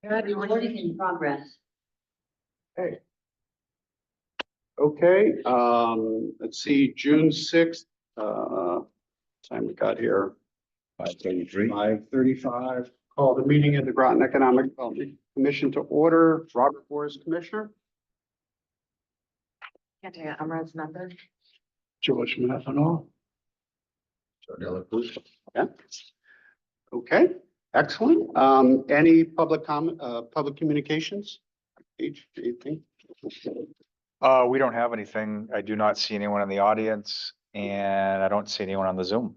Recording in progress. Okay, let's see, June 6th, time we got here, 5:33. 5:35. Call the meeting of the Groton Economic Development Commission to order. Robert Boris, Commissioner. Andrea Amrad's member. George Maffenall. Della Cruz. Yeah. Okay, excellent. Any public comment, public communications? Anything? We don't have anything. I do not see anyone in the audience and I don't see anyone on the Zoom.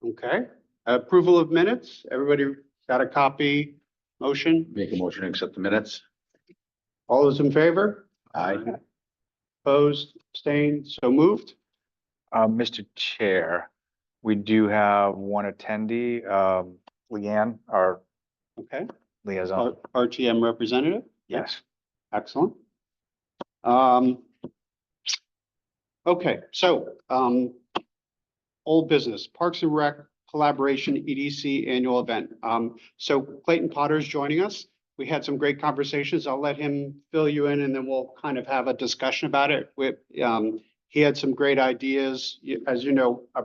Okay, approval of minutes. Everybody got a copy? Motion? Make a motion to accept the minutes. All those in favor? Aye. Opposed, abstained, so moved. Mr. Chair, we do have one attendee, Leanne, our Okay, liaison. RTM representative. Yes. Excellent. Okay, so, old business, Parks and Rec Collaboration EDC Annual Event. So Clayton Potter's joining us. We had some great conversations. I'll let him fill you in and then we'll kind of have a discussion about it. He had some great ideas. As you know, I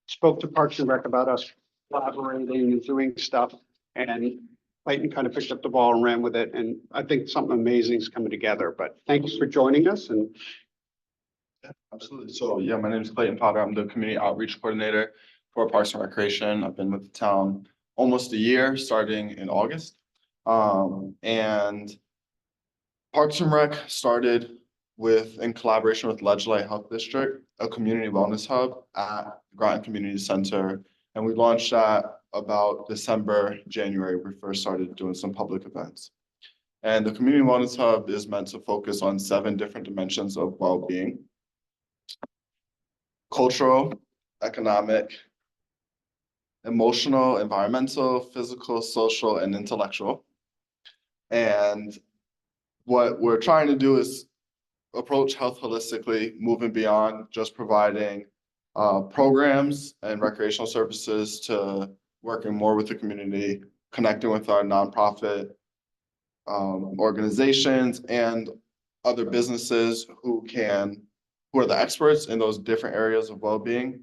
spoke to Parks and Rec about us collaborating and doing stuff. And Clayton kind of picked up the ball and ran with it. And I think something amazing is coming together, but thank you for joining us. And Absolutely. So yeah, my name is Clayton Potter. I'm the community outreach coordinator for Parks and Recreation. I've been with the town almost a year, starting in August. And Parks and Rec started in collaboration with Ledgely Health District, a community wellness hub at Groton Community Center. And we launched that about December, January. We first started doing some public events. And the community wellness hub is meant to focus on 7 different dimensions of well-being: cultural, economic, emotional, environmental, physical, social, and intellectual. And what we're trying to do is approach health holistically, moving beyond just providing programs and recreational services to working more with the community, connecting with our nonprofit organizations and other businesses who are the experts in those different areas of well-being,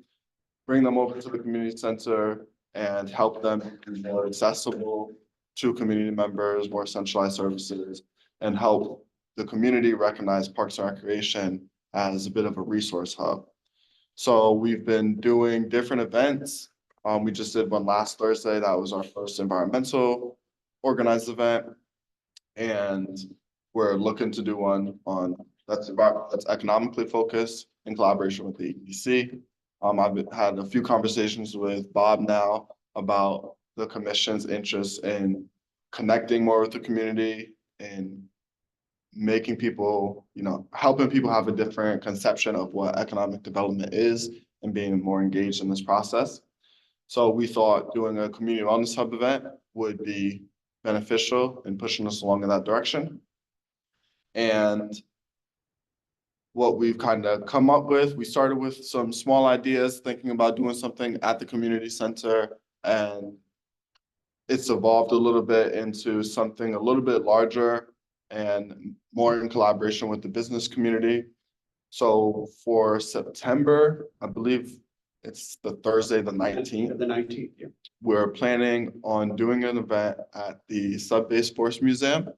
bring them over to the community center and help them be more accessible to community members, more centralized services, and help the community recognize Parks and Recreation as a bit of a resource hub. So we've been doing different events. We just did one last Thursday. That was our first environmental organized event. And we're looking to do one that's economically focused in collaboration with the EDC. I've had a few conversations with Bob now about the commission's interest in connecting more with the community and making people, helping people have a different conception of what economic development is and being more engaged in this process. So we thought doing a community wellness hub event would be beneficial in pushing us along in that direction. And what we've kind of come up with, we started with some small ideas, thinking about doing something at the community center, and it's evolved a little bit into something a little bit larger and more in collaboration with the business community. So for September, I believe it's the Thursday, the 19th. The 19th, yeah. We're planning on doing an event at the Sub-Base Sports Museum,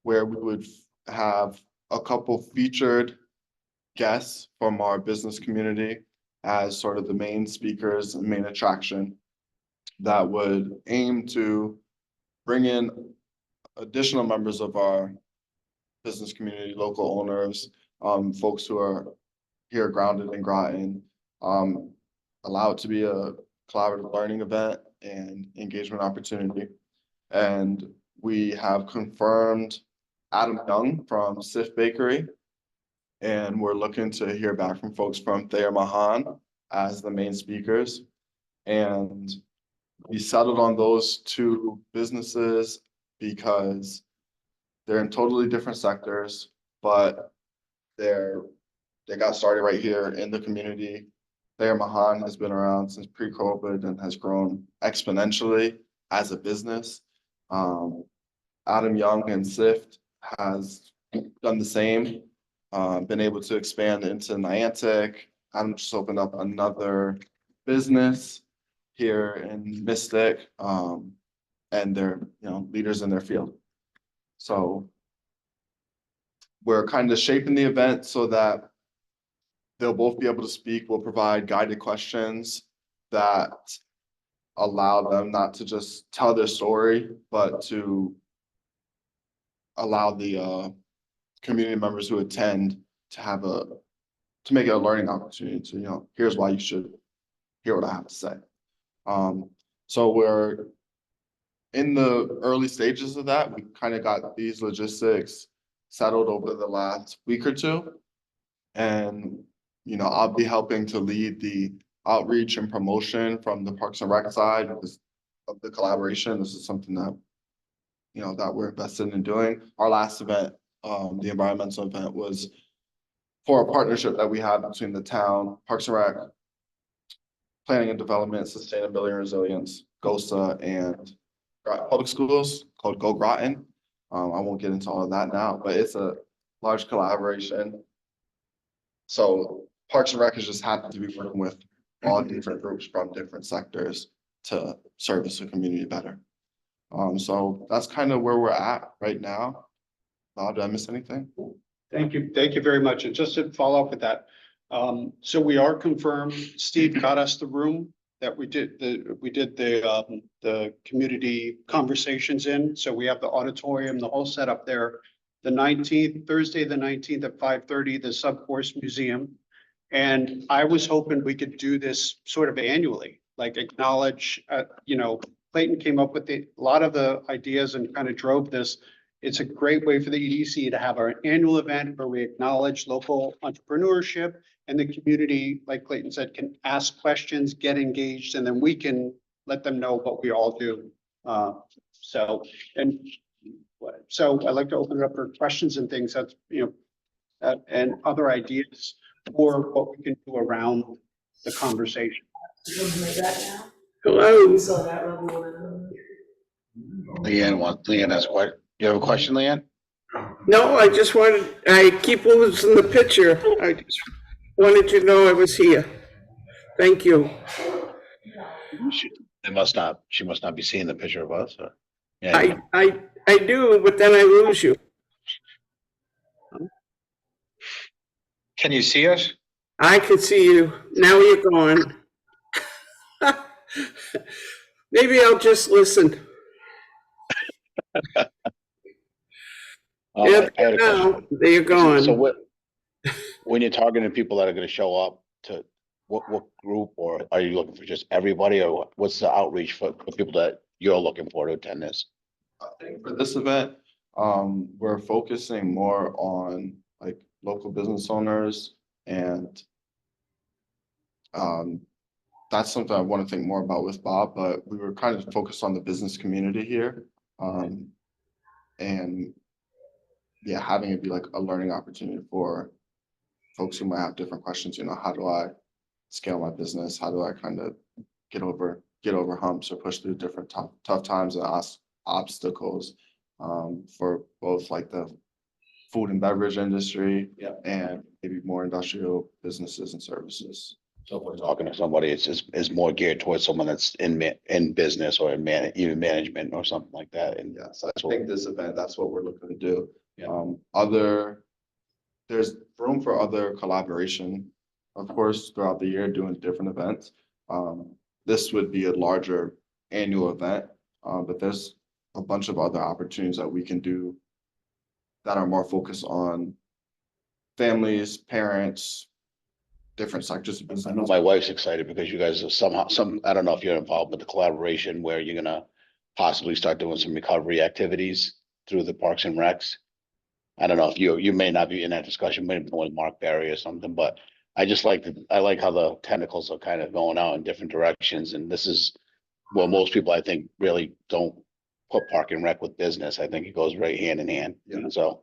where we would have a couple featured guests from our business community as sort of the main speakers and main attraction that would aim to bring in additional members of our business community, local owners, folks who are here grounded in Groton, allow it to be a collaborative learning event and engagement opportunity. And we have confirmed Adam Young from Sif Bakery, and we're looking to hear back from folks from Thayer Mahan as the main speakers. And we settled on those 2 businesses because they're in totally different sectors, but they got started right here in the community. Thayer Mahan has been around since pre-COVID and has grown exponentially as a business. Adam Young and Sift has done the same. Been able to expand into Niantic. Adam just opened up another business here in Mystic. And they're, leaders in their field. So we're kind of shaping the event so that they'll both be able to speak. We'll provide guided questions that allow them not to just tell their story, but to allow the community members who attend to make it a learning opportunity to, here's why you should hear what I have to say. So we're in the early stages of that. We kind of got these logistics settled over the last week or two. And, I'll be helping to lead the outreach and promotion from the Parks and Rec side because of the collaboration. This is something that, that we're invested in doing. Our last event, the environmental event, was for a partnership that we have between the town, Parks and Rec, Planning and Development, Sustainability and Resilience, GOSA, and public schools called Go Groton. I won't get into all of that now, but it's a large collaboration. So Parks and Rec is just happy to be working with all different groups from different sectors to service the community better. So that's kind of where we're at right now. Did I miss anything? Thank you very much. And just to follow up with that, so we are confirmed, Steve got us the room that we did the community conversations in. So we have the auditorium, the whole setup there. The 19th, Thursday, the 19th at 5:30, the Subcourse Museum. And I was hoping we could do this sort of annually, like acknowledge, Clayton came up with a lot of the ideas and kind of drove this. It's a great way for the EDC to have our annual event where we acknowledge local entrepreneurship and the community, like Clayton said, can ask questions, get engaged, and then we can let them know what we all do. So I'd like to open it up for questions and things that's, and other ideas for what we can do around the conversation. Hello. Leanne has quite, you have a question, Leanne? No, I keep losing the picture. I just wanted to know I was here. Thank you. She must not be seeing the picture of us, or? Yeah, I do, but then I lose you. Can you see us? I can see you. Now you're gone. Maybe I'll just listen. Yeah, I had a question. now, there you're gone. So when you're targeting people that are gonna show up to, what group, or are you looking for just everybody, or what's the outreach for people that you're looking for to attend this? I think for this event, we're focusing more on like local business owners and that's something I want to think more about with Bob, but we were kind of focused on the business community here. And yeah, having it be like a learning opportunity for folks who might have different questions, how do I scale my business? How do I kind of get over humps or push through different tough times and obstacles for both like the food and beverage industry and maybe more industrial businesses and services. So if we're talking to somebody, it's more geared towards someone that's in business or even management or something like that. And yes, I think this event, that's what we're looking to do. Yeah. There's room for other collaboration, of course, throughout the year doing different events. This would be a larger annual event, but there's a bunch of other opportunities that we can do that are more focused on families, parents, different sectors of I business. know my wife's excited because you guys are somehow, I don't know if you're involved with the collaboration where you're gonna possibly start doing some recovery activities through the Parks and Recs. I don't know if you may not be in that discussion, maybe with Mark Barry or something, but I like how the tentacles are kind of going out in different directions. And this is, well, most people I think really don't put Park and Rec with business. I think it goes right hand in hand. Yeah. So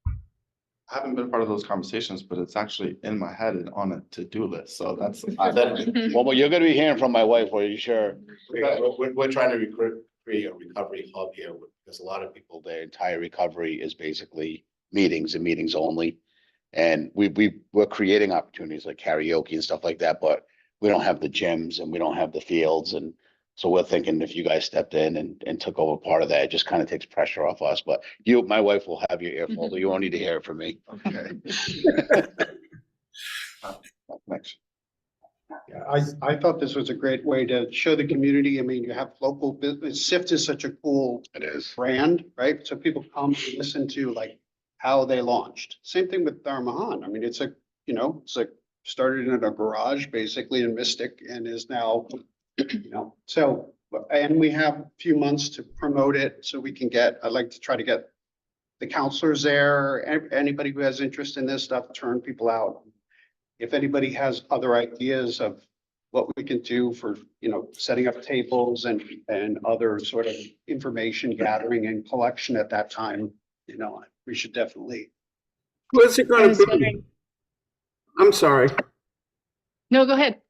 I haven't been part of those conversations, but it's actually in my head and on a to-do list. So that's. well, you're gonna be hearing from my wife, are you sure? We're trying to create a recovery hub here, because a lot of people, their entire recovery is basically meetings and meetings only. And we're creating opportunities like karaoke and stuff like that, but we don't have the gyms and we don't have the fields. And so we're thinking if you guys stepped in and took over part of that, it just kind of takes pressure off us. But you, my wife will have your ear full, you won't need to hear it from me. Okay. Next. Yeah, I thought this was a great way to show the community. I mean, you have local business. SIFT is such a cool It is. brand, right? So people come to listen to like how they launched. Same thing with Dharmahan. I mean, it's a, it's like started in a garage basically in Mystic and is now, so, and we have a few months to promote it so we can I'd like to try to get the counselors there, anybody who has interest in this stuff, turn people out. If anybody has other ideas of what we can do for, setting up tables and other sort of information gathering and collection at that time, we should definitely. Where's it I gonna was be? wondering- I'm sorry. No, go ahead.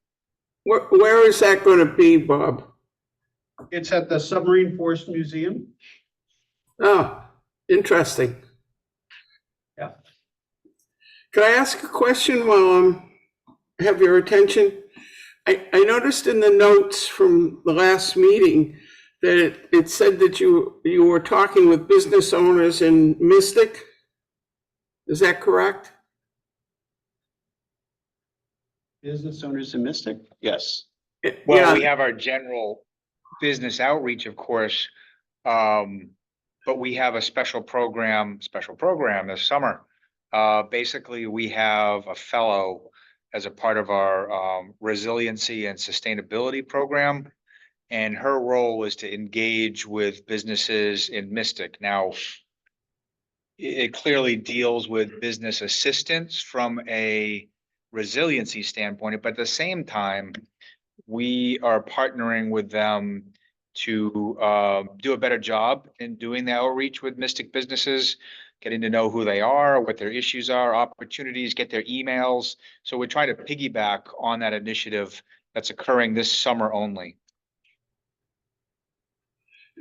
Where is that gonna be, Bob? It's at the Submarine Force Museum. Oh, interesting. Yeah. Can I ask a question while I have your attention? I noticed in the notes from the last meeting that it said that you were talking with business owners in Mystic. Is that correct? Business owners in Mystic? Yes. Well, we Yeah, have our general business outreach, of course. But we have a special program this summer. Basically, we have a fellow as a part of our resiliency and sustainability program. And her role is to engage with businesses in Mystic. Now, it clearly deals with business assistance from a resiliency standpoint, but at the same time, we are partnering with them to do a better job in doing the outreach with Mystic businesses, getting to know who they are, what their issues are, opportunities, get their emails. So we're trying to piggyback on that initiative that's occurring this summer only.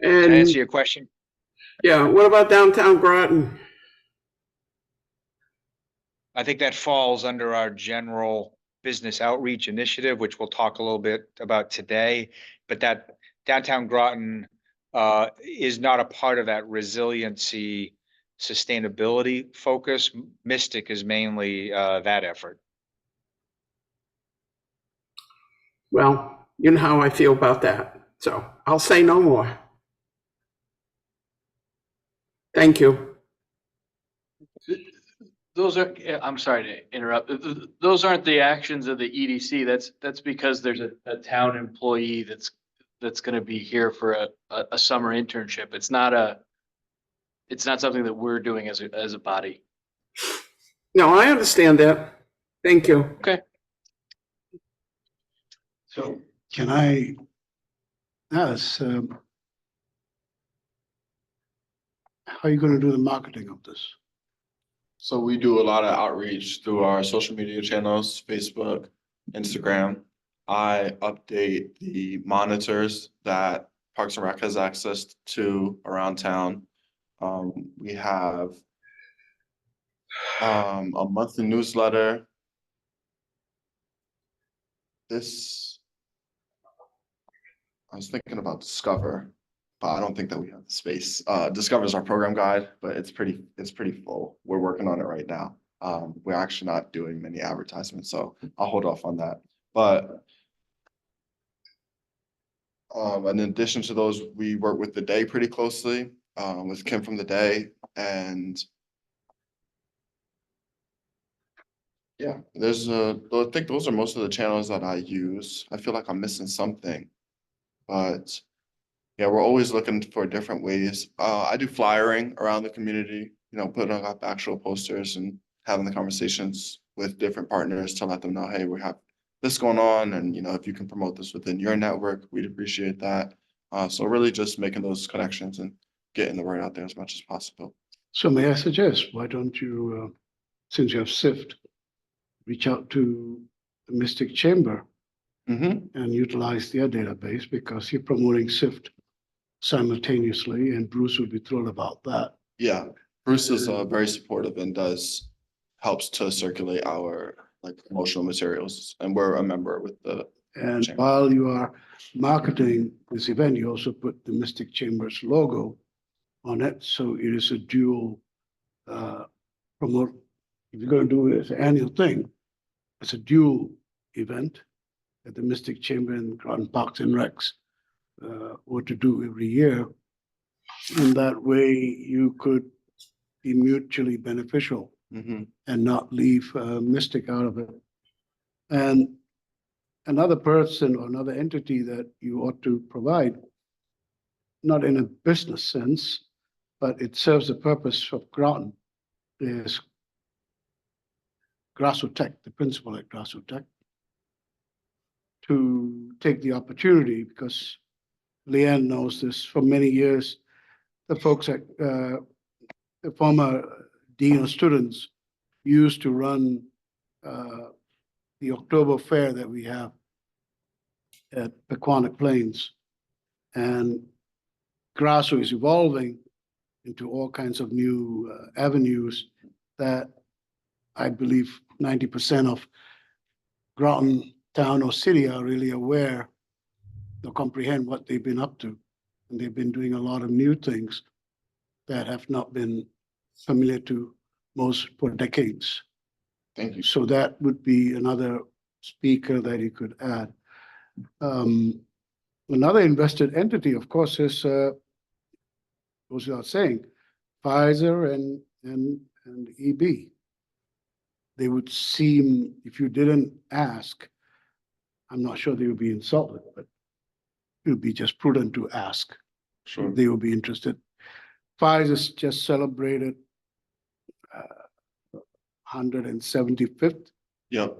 Did I and answer your question? yeah, what about downtown Groton? I think that falls under our general business outreach initiative, which we'll talk a little bit about today. But that downtown Groton is not a part of that resiliency sustainability focus. Mystic is mainly that effort. Well, you know how I feel about that, so I'll say no more. Thank you. Those are, I'm sorry to interrupt. Those aren't the actions of the EDC. That's because there's a town employee that's gonna be here for a summer internship. It's not something that we're doing as a body. No, I understand that. Thank you. Okay. So can I ask, how are you going to do the marketing of this? So we do a lot of outreach through our social media channels, Facebook, Instagram. I update the monitors that Parks and Rec has access to around town. We have a monthly newsletter. I was thinking about Discover, but I don't think that we have the space. Discover is our program guide, but it's pretty full. We're working on it right now. We're actually not doing many advertisements, so I'll hold off on that. But in addition to those, we work with the Day pretty closely, with Kim from the Day, and yeah, I think those are most of the channels that I use. I feel like I'm missing something, but yeah, we're always looking for different ways. I do flyering around the community, putting up actual posters and having the conversations with different partners to let them know, hey, we have this going on, and if you can promote this within your network, we'd appreciate that. So really just making those connections and getting the word out there as much as possible. So may I suggest, why don't you, since you have SIFT, reach out to the Mystic Chamber Mm-hmm. and utilize their database, because you're promoting SIFT simultaneously, and Bruce would be thrilled about that. Yeah, Bruce is very supportive and helps to circulate our like promotional materials, and we're a member with the. And Chamber. while you are marketing this event, you also put the Mystic Chambers logo on it, so it is a dual promote. If you're going to do it as an annual thing, it's a dual event that the Mystic Chamber and Groton Parks and Recs were to do every year. In that way, you could be mutually beneficial Mhm. and not leave Mystic out of it. And another person or another entity that you ought to provide, not in a business sense, but it serves the purpose of Groton, is Grassotech, the principal at Grassotech, to take the opportunity, because Leanne knows this for many years, the folks at the former dean of students used to run the October fair that we have at Pequannock Plains. And Grasso is evolving into all kinds of new avenues that I believe 90% of Groton town or city are really aware or comprehend what they've been up to. And they've been doing a lot of new things that have not been familiar to most for decades. Thank you. So that would be another speaker that you could add. Another invested entity, of course, is goes without saying, Pfizer and EB. They would seem, if you didn't ask, I'm not sure they would be insulted, but it would be just prudent to ask. Sure. They would be interested. Pfizer's just celebrated 175th Yep,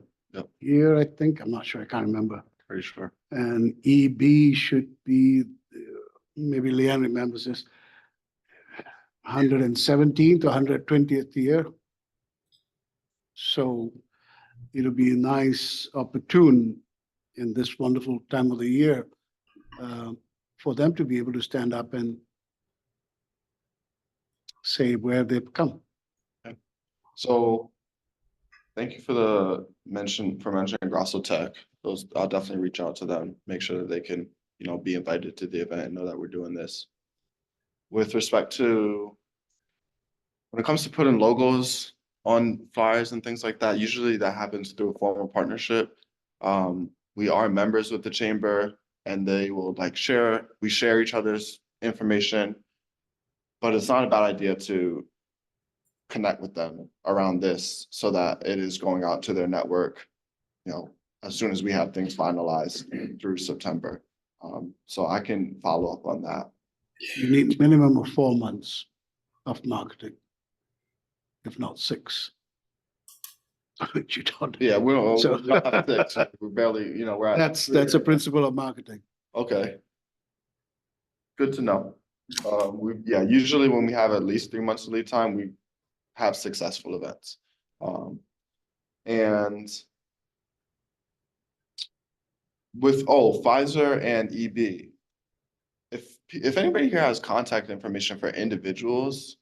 year, I think. I'm not sure. I can't remember. pretty sure. And EB should be, maybe Leanne remembers this, 117th or 120th year. So it'll be a nice opportune in this wonderful time of the year for them to be able to stand up and say where they've come. So thank you for mentioning Grassotech. Those, I'll definitely reach out to them, make sure that they can, be invited to the event and know that we're doing this. With respect to when it comes to putting logos on flyers and things like that, usually that happens through a formal partnership. We are members with the chamber, and they will we share each other's information, but it's not a bad idea to connect with them around this so that it is going out to their network, as soon as we have things finalized through September. So I can follow up on that. You need minimum of 4 months of marketing, if not 6. Which you don't. Yeah, we're So- not six. We're barely, we're at. That's a principle of marketing. Okay. Good to know. Usually when we have at least 3 months of lead time, we have successful events. And with Pfizer and EB, if anybody here has contact information for individuals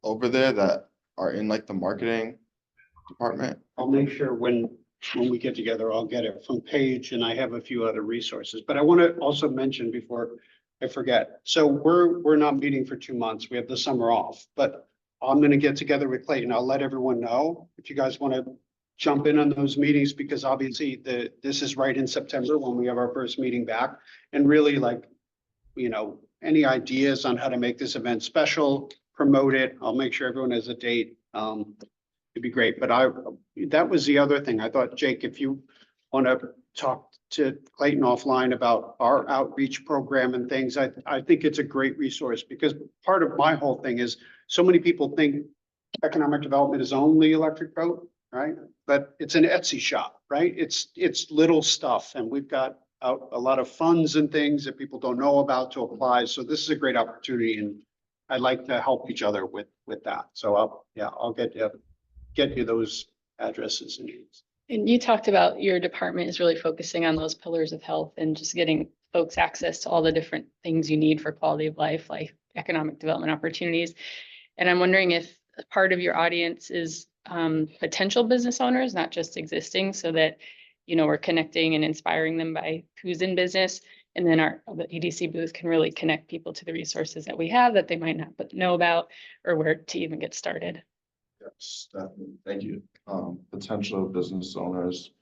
over there that are in the marketing department. I'll make sure when we get together, I'll get it from Paige, and I have a few other resources. But I want to also mention before I forget. So we're not meeting for 2 months. We have the summer off, but I'm going to get together with Clayton. I'll let everyone know if you guys want to jump in on those meetings, because obviously this is right in September when we have our first meeting back, and really any ideas on how to make this event special, promote it. I'll make sure everyone has a date. It'd be great. But that was the other thing. I thought, Jake, if you want to talk to Clayton offline about our outreach program and things, I think it's a great resource, because part of my whole thing is so many people think economic development is only electric boat, right? But it's an Etsy shop, right? It's little stuff, and we've got out a lot of funds and things that people don't know about to apply. So this is a great opportunity, and I'd like to help each other with that. So I'll get you those addresses and names. And you talked about your department is really focusing on those pillars of health and just getting folks access to all the different things you need for quality of life, like economic development opportunities. And I'm wondering if part of your audience is potential business owners, not just existing, so that, you know, we're connecting and inspiring them by who's in business. And then the EDC booth can really connect people to the resources that we have that they might not know about, or where to even get started. Yes, definitely. Thank you. Potential business owners,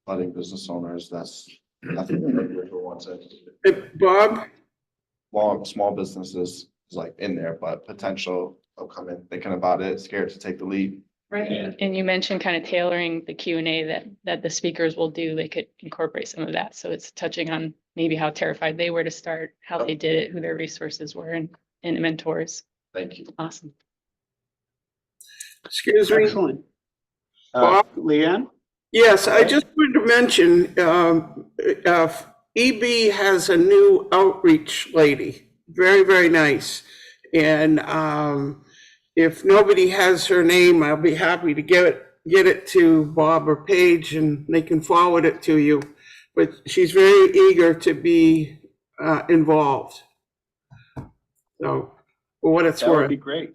budding business owners, that's, I think the ones that, Bob, small businesses is like in there, but potential upcoming, thinking about it, scared to take the leap. Right. And you mentioned kind of tailoring the Q&A that the speakers will do. They could incorporate some of that. So it's touching on maybe how terrified they were to start, how they did it, who their resources were, and mentors. Thank you. Awesome. excuse me. Excellent. Bob? Leanne? Yes, I just wanted to mention, EB has a new outreach lady, very, very nice. And if nobody has her name, I'll be happy to get it to Bob or Paige and they can forward it to you. But she's very eager to be involved. So, for what it's That would worth. be great.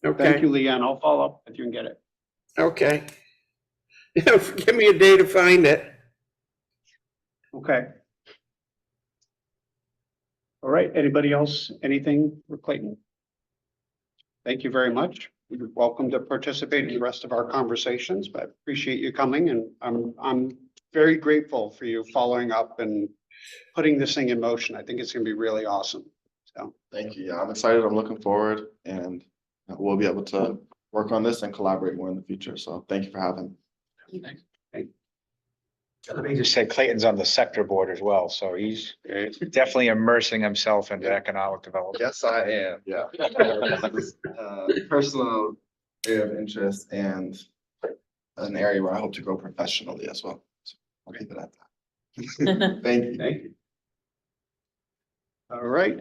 Okay. Thank you, Leanne. I'll follow up if you can get it. Okay. Give me a day to find it. Okay. All right, anybody else, anything for Clayton? Thank you very much. You're welcome to participate in the rest of our conversations, but I appreciate you coming, and I'm very grateful for you following up and putting this thing in motion. I think it's gonna be really awesome. So, Thank you. Yeah, I'm excited. I'm looking forward and we'll be able to work on this and collaborate more in the future. So thank you for having me. Let me just say Clayton's on the sector board as well, so he's definitely immersing himself into economic development. Yes, I am. Yeah. Personal area of interest and an area where I hope to grow professionally as well. So I'll keep it at that. Thank you. thank you. All right,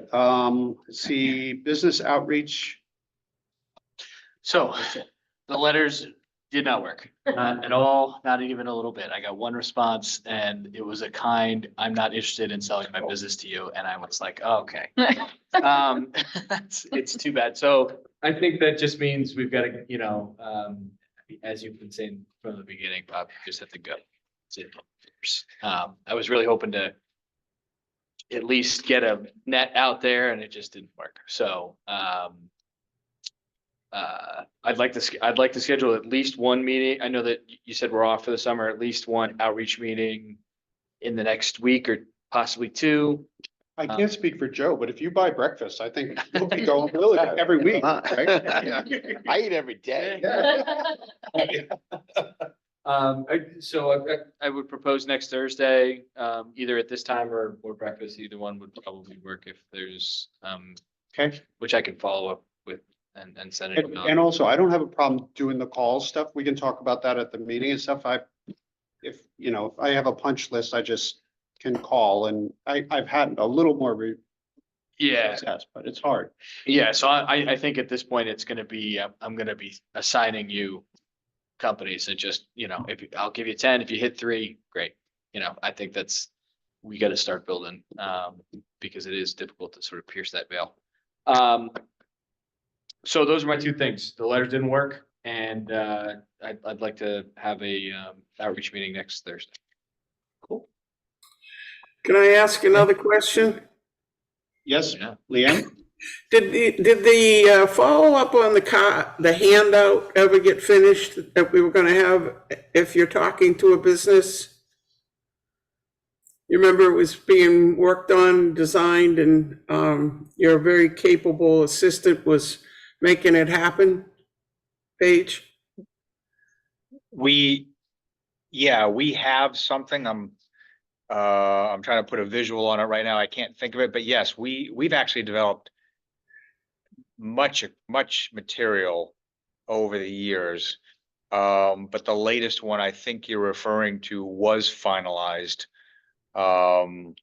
let's see, business outreach. So the letters did not work, not at all, not even a little bit. I got one response and it was a kind, I'm not interested in selling my business to you. And I was like, oh, okay. It's too bad. So I think that just means we've got to, you know, as you've been saying from the beginning, Bob, you just have to go. That's it. I was really hoping to at least get a net out there and it just didn't work. So, I'd like to schedule at least one meeting. I know that you said we're off for the summer, at least one outreach meeting in the next week or possibly two. I can't speak for Joe, but if you buy breakfast, I think you'll be going really every week, right? I eat every day. So I would propose next Thursday, either at this time or breakfast. Either one would probably work if there's, Okay, which I can follow up with and send it. and also, I don't have a problem doing the calls stuff. We can talk about that at the meeting and stuff. If I have a punch list, I just can call, and I've had a little more Yeah, success, but it's hard. yeah. So I think at this point, it's gonna be, I'm gonna be assigning you companies and just, if I'll give you 10, if you hit 3, great. I think we gotta start building, because it is difficult to sort of pierce that veil. So those are my two things. The letters didn't work, and I'd like to have a outreach meeting next Thursday. Cool. Can I ask another question? Yes, Yeah. Leanne? Did the follow-up on the handout ever get finished that we were gonna have if you're talking to a business? You remember it was being worked on, designed, and your very capable assistant was making it happen? Paige? We have something. I'm trying to put a visual on it right now. I can't think of it, but yes, we've actually developed much material over the years. But the latest one I think you're referring to was finalized. So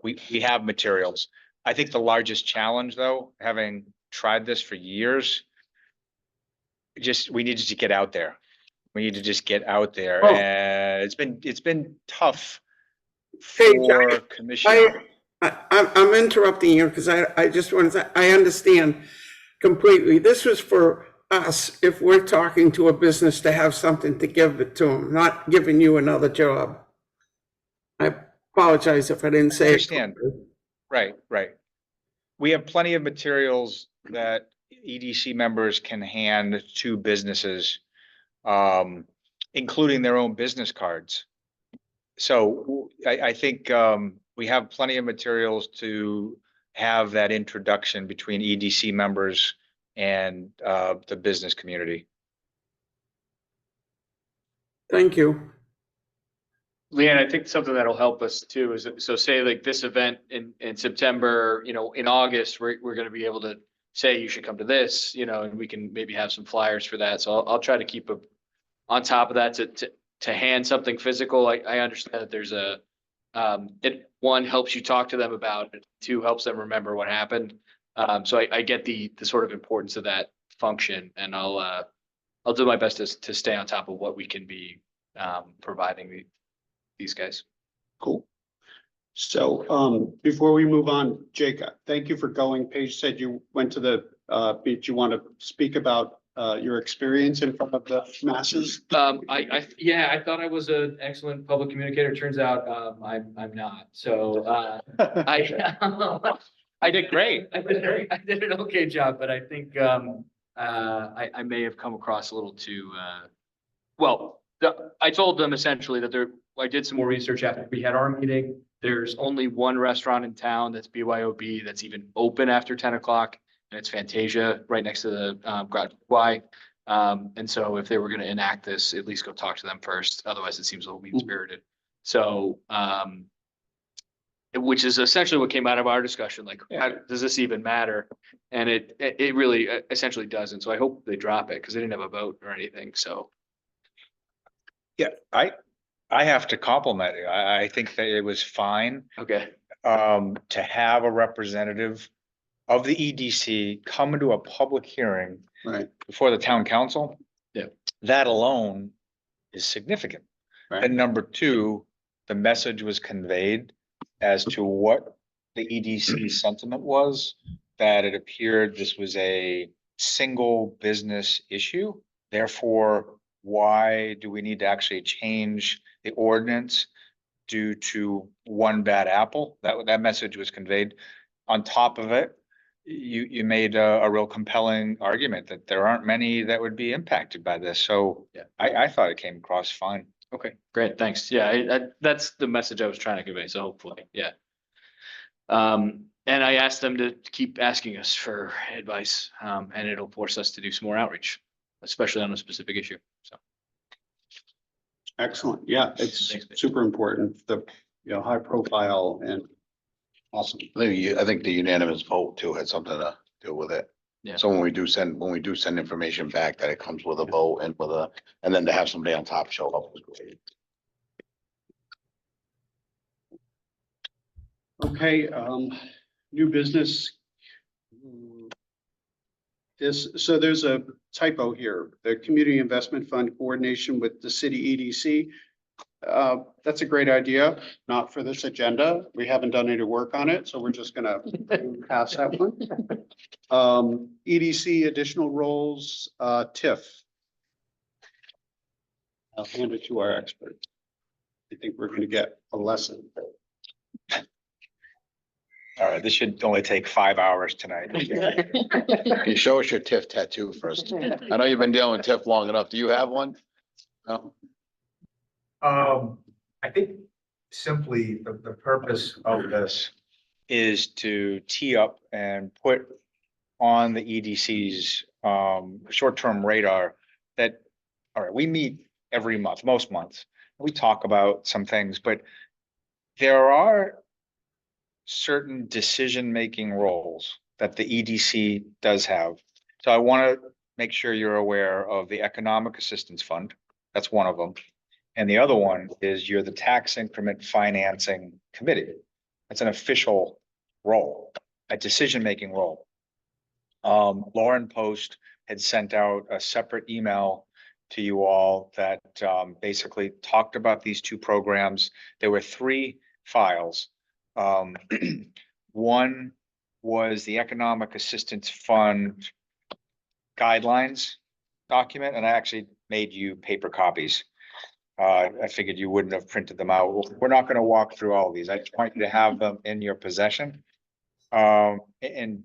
we have materials. I think the largest challenge, though, having tried this for years, we needed to get out there. We need to just get out there. Oh. And it's been tough Hey, for commission. I'm interrupting you because I just want to, I understand completely. This was for us, if we're talking to a business to have something to give it to them, not giving you another job. I apologize if I didn't say it. Understand. Right, right. We have plenty of materials that EDC members can hand to businesses, including their own business cards. So I think we have plenty of materials to have that introduction between EDC members and the business community. Thank you. Leanne, I think something that'll help us too is, so say like this event in September, you know, in August, we're gonna be able to say you should come to this, you know, and we can maybe have some flyers for that. So I'll try to keep on top of that to hand something physical. I understand that there's it, one, helps you talk to them about it, two, helps them remember what happened. So I get the sort of importance of that function, and I'll do my best to stay on top of what we can be providing these guys. Cool. So, before we move on, Jacob, thank you for going. Paige said you went to the, beach. You want to speak about, your experience in front of the masses? Yeah, I thought I was an excellent public communicator. Turns out, I'm not. So, I did great. I did an okay job, but I think, I may have come across a little too, well, I told them essentially that I did some more research after we had our meeting. There's only one restaurant in town that's BYOB that's even open after 10 o'clock. And it's Fantasia right next to the Groton Y. And so if they were going to enact this, at least go talk to them first. Otherwise, it seems a little mean spirited. So, which is essentially what came out of our discussion. Like, how does this even matter? And it really essentially doesn't. So I hope they drop it because they didn't have a vote or anything. So. Yeah, I have to compliment you. I think that it was fine Okay. to have a representative of the EDC come into a public hearing Right. before the town council. Yeah. That alone is significant. Right. And number two, the message was conveyed as to what the EDC sentiment was, that it appeared this was a single business issue. Therefore, why do we need to actually change the ordinance due to one bad apple? That message was conveyed. On top of it, you made a real compelling argument that there aren't many that would be impacted by this. So Yeah. I thought it came across fine. Okay, great. Thanks. Yeah, that's the message I was trying to convey. So hopefully, yeah. And I asked them to keep asking us for advice, and it'll force us to do some more outreach, especially on a specific issue. So. Excellent. Yeah, it's Thanks, Mitch. super important. The, high profile and awesome. I think the unanimous vote too had something to do with it. Yeah. So when we do send information back, that it comes with a vote and then to have somebody on top show up was great. Okay, new business. So there's a typo here. The Community Investment Fund coordination with the city EDC. That's a great idea, not for this agenda. We haven't done any work on it, so we're just gonna pass that one. EDC additional roles, TIF. I'll hand it to our expert. I think we're gonna get a lesson. All right, this should only take 5 hours tonight. Can you show us your TIF tattoo first? I know you've been dealing with TIF long enough. Do you have one? No? I think simply the purpose of this is to tee up and put on the EDC's short-term radar that, all right, we meet every month, most months. We talk about some things, but there are certain decision-making roles that the EDC does have. So I want to make sure you're aware of the Economic Assistance Fund. That's one of them. And the other one is you're the Tax Increment Financing Committee. That's an official role, a decision-making role. Lauren Post had sent out a separate email to you all that basically talked about these two programs. There were 3 files. One was the Economic Assistance Fund guidelines document, and I actually made you paper copies. I figured you wouldn't have printed them out. We're not gonna walk through all of these. I just want you to have them in your possession. And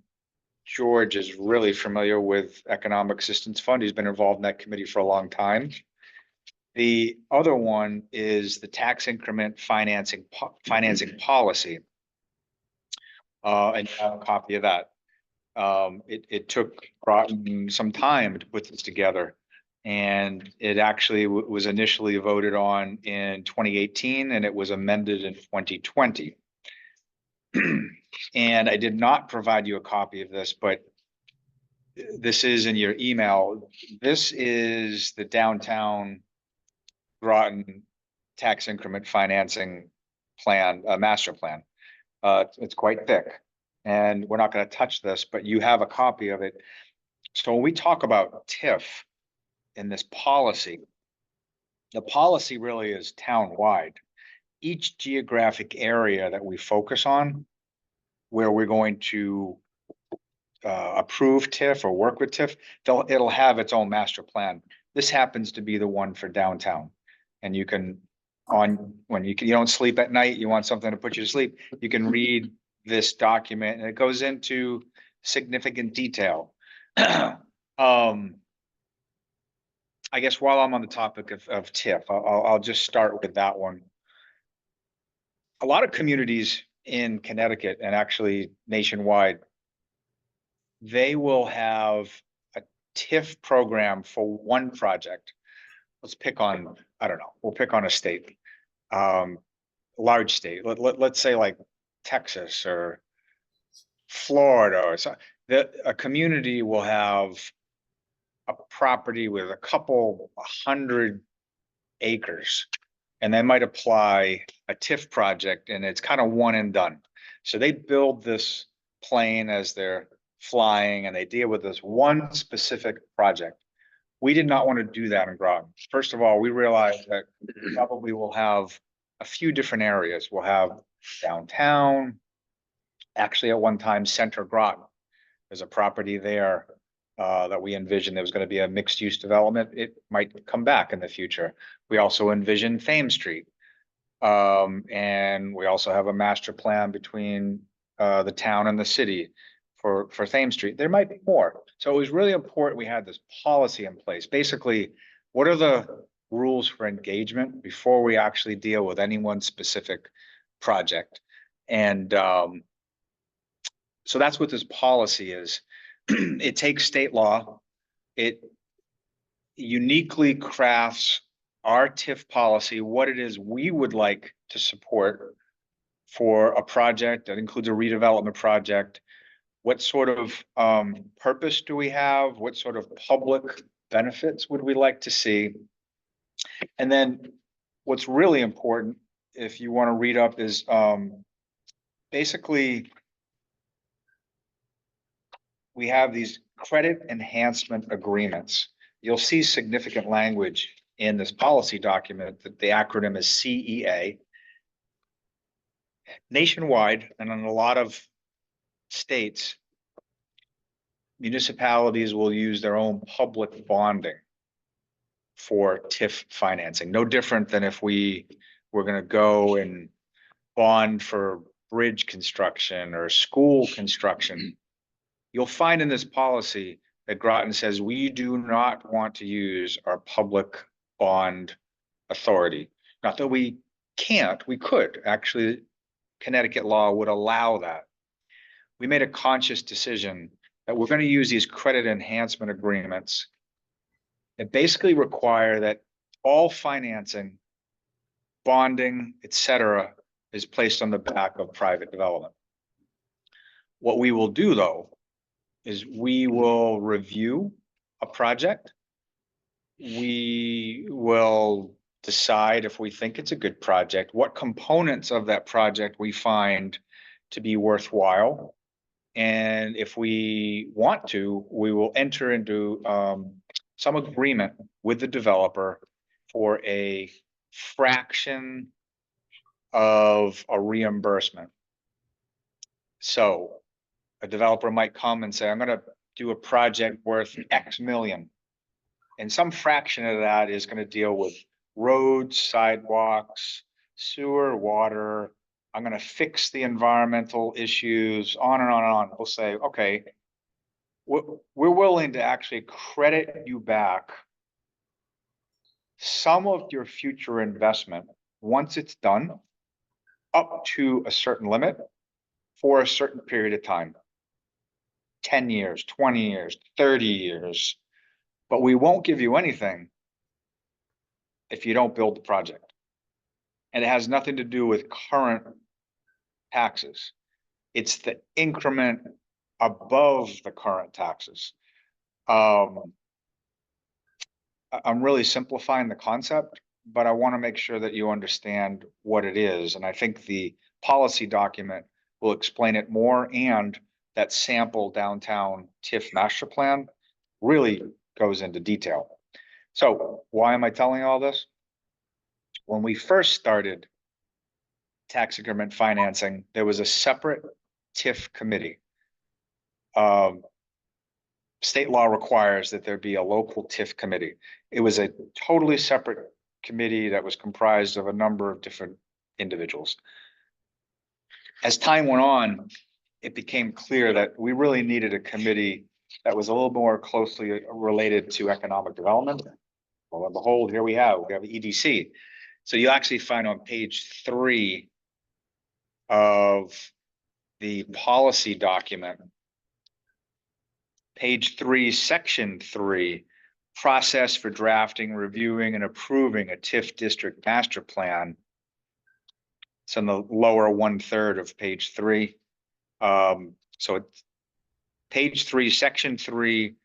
George is really familiar with Economic Assistance Fund. He's been involved in that committee for a long time. The other one is the tax increment financing policy. And you have a copy of that. It took Groton some time to put this together. And it actually was initially voted on in 2018 and it was amended in 2020. And I did not provide you a copy of this, but this is in your email. This is the downtown Groton tax increment financing plan, master plan. It's quite thick and we're not going to touch this, but you have a copy of it. So when we talk about TIF in this policy, the policy really is town-wide. Each geographic area that we focus on, where we're going to approve TIF or work with TIF, it'll have its own master plan. This happens to be the one for downtown. And you can, when you don't sleep at night, you want something to put you to sleep, you can read this document and it goes into significant detail. I guess while I'm on the topic of TIF, I'll just start with that one. A lot of communities in Connecticut and actually nationwide, they will have a TIF program for one project. Let's pick on, I don't know, we'll pick on a state, large state. Let's say like Texas or Florida or something. A community will have a property with a couple 100 acres and they might apply a TIF project and it's kind of one and done. So they build this plane as they're flying and they deal with this one specific project. We did not want to do that in Groton. First of all, we realized that we probably will have a few different areas. We'll have downtown, actually at one time, Center Groton. There's a property there that we envisioned there was going to be a mixed use development. It might come back in the future. We also envisioned Thames Street. And we also have a master plan between the town and the city for Thames Street. There might be more. So it was really important we had this policy in place. Basically, what are the rules for engagement before we actually deal with any one specific project? And so that's what this policy is. It takes state law. It uniquely crafts our TIF policy, what it is we would like to support for a project that includes a redevelopment project. What sort of purpose do we have? What sort of public benefits would we like to see? And then what's really important, if you want to read up, is basically we have these credit enhancement agreements. You'll see significant language in this policy document that the acronym is CEA. Nationwide, and in a lot of states, municipalities will use their own public bonding for TIF financing. No different than if we were going to go and bond for bridge construction or school construction. You'll find in this policy that Groton says we do not want to use our public bond authority. Not that we can't, we could. Actually, Connecticut law would allow that. We made a conscious decision that we're going to use these credit enhancement agreements that basically require that all financing, bonding, etc., is placed on the back of private development. What we will do, though, is we will review a project. We will decide if we think it's a good project, what components of that project we find to be worthwhile. And if we want to, we will enter into some agreement with the developer for a fraction of a reimbursement. So a developer might come and say, I'm gonna do a project worth X million. And some fraction of that is gonna deal with roads, sidewalks, sewer, water. I'm gonna fix the environmental issues, on and on and on. We'll say, okay, we're willing to actually credit you back some of your future investment once it's done, up to a certain limit for a certain period of time. 10 years, 20 years, 30 years, but we won't give you anything if you don't build the project. And it has nothing to do with current taxes. It's the increment above the current taxes. I'm really simplifying the concept, but I want to make sure that you understand what it is. And I think the policy document will explain it more, and that sample downtown TIF master plan really goes into detail. So why am I telling you all this? When we first started tax increment financing, there was a separate TIF committee. State law requires that there be a local TIF committee. It was a totally separate committee that was comprised of a number of different individuals. As time went on, it became clear that we really needed a committee that was a little more closely related to economic development. Well, and behold, here we have EDC. So you actually find on page 3 of the policy document, page 3, section 3, process for drafting, reviewing, and approving a TIF district master plan. It's in the lower 1/3 of page 3. So it's page 3, section 3,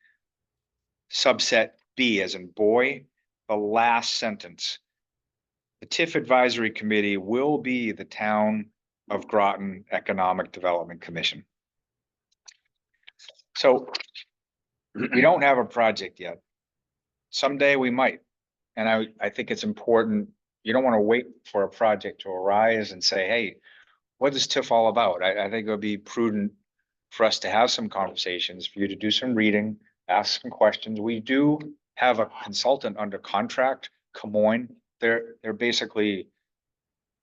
subset B as in boy, the last sentence. The TIF advisory committee will be the Town of Groton Economic Development Commission. So we don't have a project yet. Someday we might. And I think it's important. You don't want to wait for a project to arise and say, hey, what is TIF all about? I think it would be prudent for us to have some conversations, for you to do some reading, ask some questions. We do have a consultant under contract, Camoin. They're basically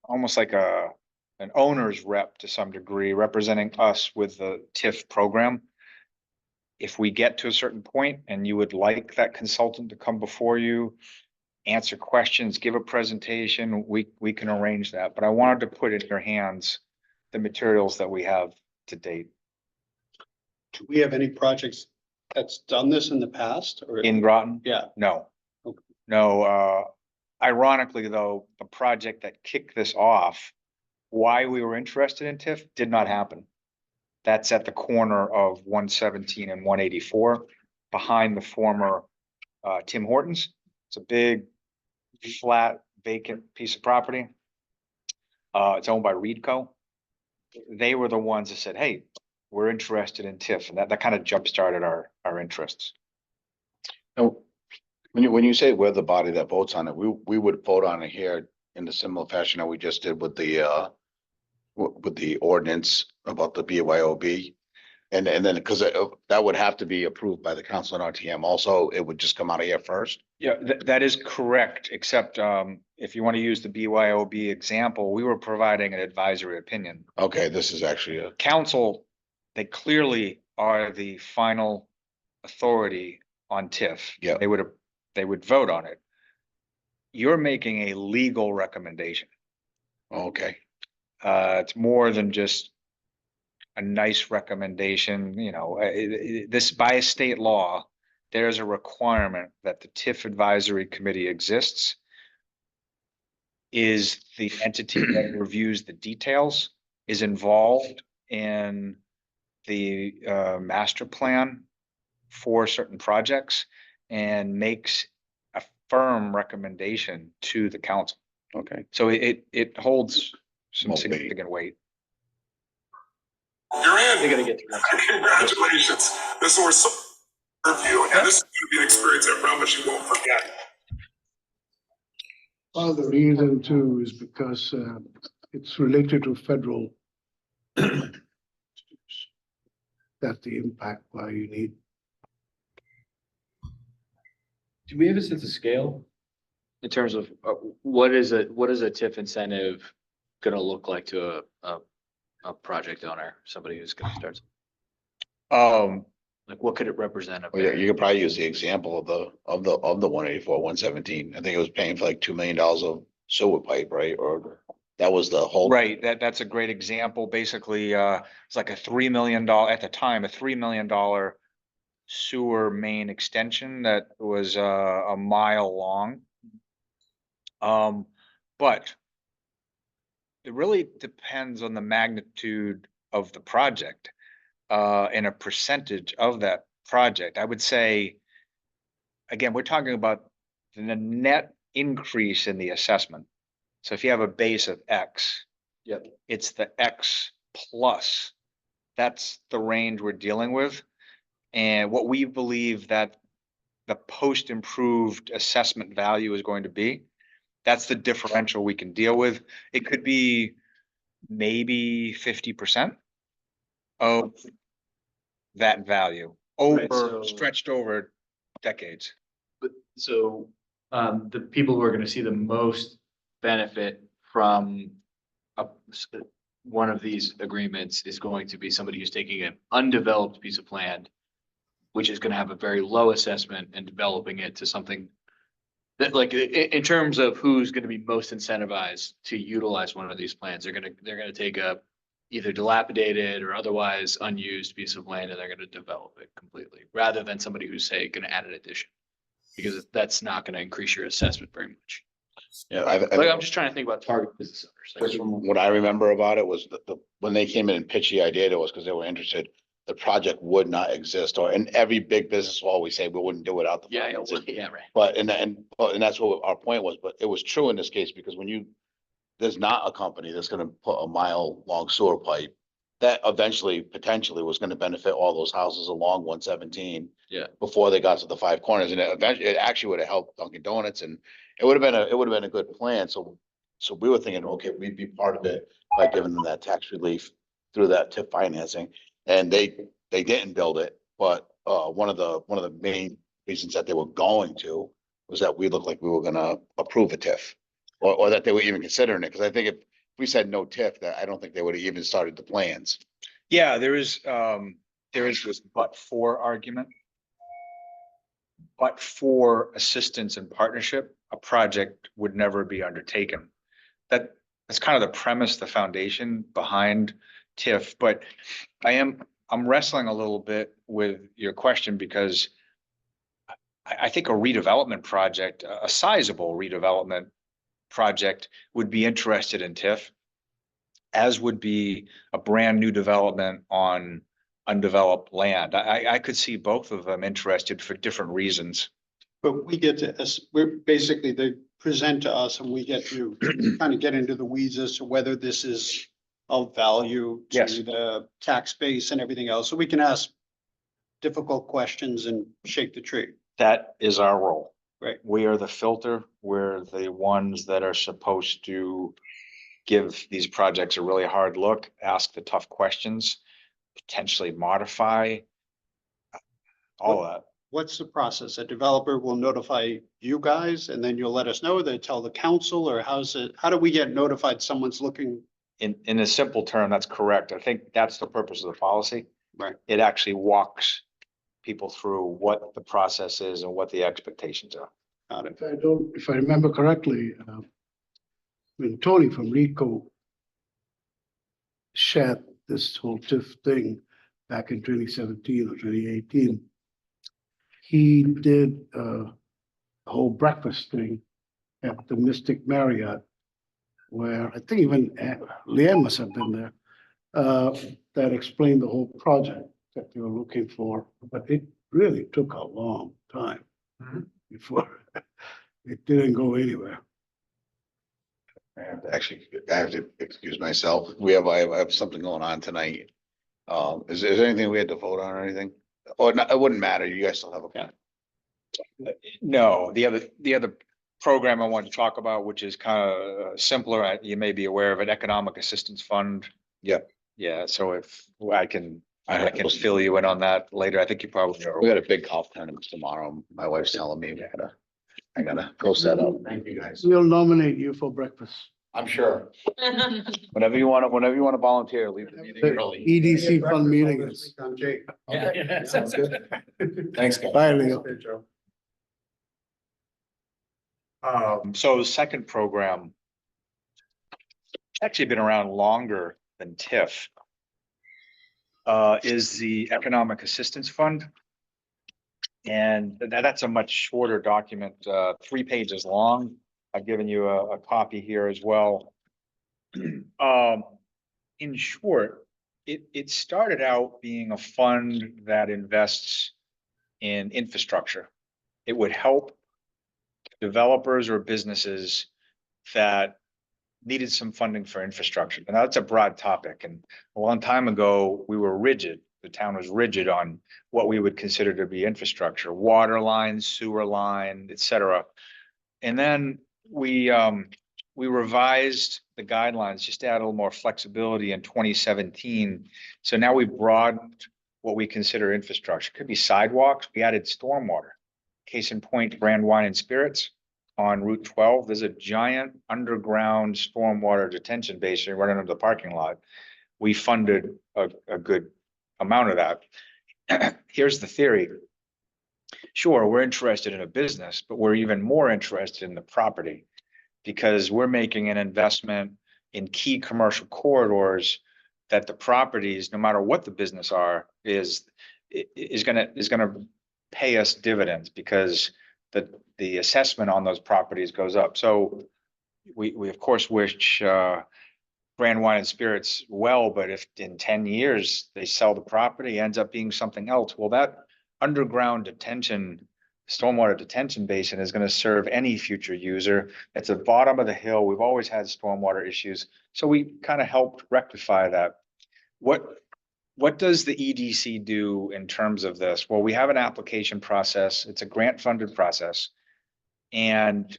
almost like an owner's rep to some degree, representing us with the TIF program. If we get to a certain point and you would like that consultant to come before you, answer questions, give a presentation, we can arrange that. But I wanted to put in your hands the materials that we have to date. Do we have any projects that's done this in the past or? In Groton? Yeah. No. Okay. No, ironically though, the project that kicked this off, why we were interested in TIF did not happen. That's at the corner of 117 and 184, behind the former Tim Hortons. It's a big, flat, vacant piece of property. It's owned by Reedco. They were the ones that said, hey, we're interested in TIF, and that kind of jump-started our interests. Now, when you say we're the body that votes on it, we would vote on it here in the similar fashion that we just did with the ordinance about the BYOB. And then, because that would have to be approved by the council on RTM also, it would just come out of here first. Yeah, that is correct, except if you want to use the BYOB example, we were providing an advisory opinion. Okay, this is actually a, Council, they clearly are the final authority on TIF. Yeah. They would vote on it. You're making a legal recommendation. okay, It's more than just a nice recommendation, this by state law, there's a requirement that the TIF advisory committee exists, is the entity that reviews the details, is involved in the master plan for certain projects, and makes a firm recommendation to the council. okay. So it holds some More weight. significant weight. You're in. They gotta get through that. Congratulations. This was so review, and this is gonna be an experience I promise you won't forget. Part of the reason too is because it's related to federal. That's the impact why you need. Do we have a sense of scale? In terms of what is a TIF incentive gonna look like to a project owner, somebody who's gonna start? Like, what could it represent? Well, yeah, you could probably use the example of the 184, 117. I think it was paying for like $2 million of sewer pipe, right? Or that was the whole. Right, that's a great example. Basically, it's like a $3 million, at the time, a $3 million sewer main extension that was a mile long. But it really depends on the magnitude of the project, and a percentage of that project. I would say, again, we're talking about the net increase in the assessment. So if you have a base of X, Yep. it's the X plus. That's the range we're dealing with. And what we believe that the post-improved assessment value is going to be, that's the differential we can deal with. It could be maybe 50% of that value Right, over, so- stretched over decades. But so, the people who are gonna see the most benefit from one of these agreements is going to be somebody who's taking an undeveloped piece of land, which is gonna have a very low assessment, and developing it to something that, like, in terms of who's gonna be most incentivized to utilize one of these plans, they're gonna take a either dilapidated or otherwise unused piece of land, and they're gonna develop it completely, rather than somebody who's, say, gonna add an addition. Because that's not gonna increase your assessment very much. Yeah, Like, I'm just trying to think about target business owners. Just Like, from what I remember about it was when they came in and pitched the idea to us, because they were interested, the project would not exist, or, and every big business will always say we wouldn't do it without the yeah, financing. yeah, right. But, and that's what our point was, but it was true in this case, because there's not a company that's gonna put a mile long sewer pipe that eventually, potentially was gonna benefit all those houses along 117. Yeah. Before they got to the five corners, and it actually would have helped Dunkin' Donuts, and it would have been a good plan, so we were thinking, okay, we'd be part of it by giving them that tax relief through that TIP financing, and they didn't build it, but one of the main reasons that they were going to was that we looked like we were gonna approve a TIF, or that they were even considering it, because I think if we said no TIF, that I don't think they would have even started the plans. Yeah, there is this but for argument. But for assistance and partnership, a project would never be undertaken. That's kind of the premise, the foundation behind TIF, but I'm wrestling a little bit with your question, because I think a redevelopment project, a sizable redevelopment project, would be interested in TIF, as would be a brand new development on undeveloped land. I could see both of them interested for different reasons. But we get to, we're basically, they present to us and we get to kind of get into the weeds as to whether this is of value Yes. to the tax base and everything else. So we can ask difficult questions and shake the tree. That is our role. Right. We are the filter. We're the ones that are supposed to give these projects a really hard look, ask the tough questions, potentially modify all of that. What's the process? A developer will notify you guys and then you'll let us know, they tell the council, or how do we get notified someone's looking? In a simple term, that's correct. I think that's the purpose of the policy. Right. It actually walks people through what the process is and what the expectations are. Got it. If I remember correctly, when Tony from RICO shared this whole TIF thing back in 2017 or 2018, he did a whole breakfast thing at the Mystic Marriott, where I think even Leanne must have been there, that explained the whole project that they were looking for, but it really took a long time before it didn't go anywhere. I have to excuse myself. I have something going on tonight. Is there anything we had to vote on or anything? Or not, it wouldn't matter. You guys still have a. No, the other program I wanted to talk about, which is kind of simpler. You may be aware of an economic assistance fund. Yep. Yeah, so if I can fill you in on that later. I think you probably are. We got a big golf tournament tomorrow. My wife's telling me I gotta go set up. Thank you, guys. We'll nominate you for breakfast. I'm sure. Whenever you wanna volunteer, leave the meeting The early. EDC fund meeting is. Yeah, sounds good. Thanks, guys. Bye, Leo. So the second program actually been around longer than TIF. Is the Economic Assistance Fund. And that's a much shorter document, 3 pages long. I've given you a copy here as well. In short, it started out being a fund that invests in infrastructure. It would help developers or businesses that needed some funding for infrastructure. And that's a broad topic. And a long time ago, we were rigid. The town was rigid on what we would consider to be infrastructure, water lines, sewer line, et cetera. And then we revised the guidelines just to add a little more flexibility in 2017. So now we broadened what we consider infrastructure. Could be sidewalks. We added stormwater. Case in point, Brand Wine and Spirits on Route 12. There's a giant underground stormwater detention basin running into the parking lot. We funded a good amount of that. Here's the theory. Sure, we're interested in a business, but we're even more interested in the property because we're making an investment in key commercial corridors that the properties, no matter what the business is gonna pay us dividends because the assessment on those properties goes up. So we of course wish Brand Wine and Spirits well, but if in 10 years they sell the property, ends up being something else, well, that underground stormwater detention basin is going to serve any future user. It's the bottom of the hill. We've always had stormwater issues. So we kind of helped rectify that. What does the EDC do in terms of this? Well, we have an application process. It's a grant funded process. And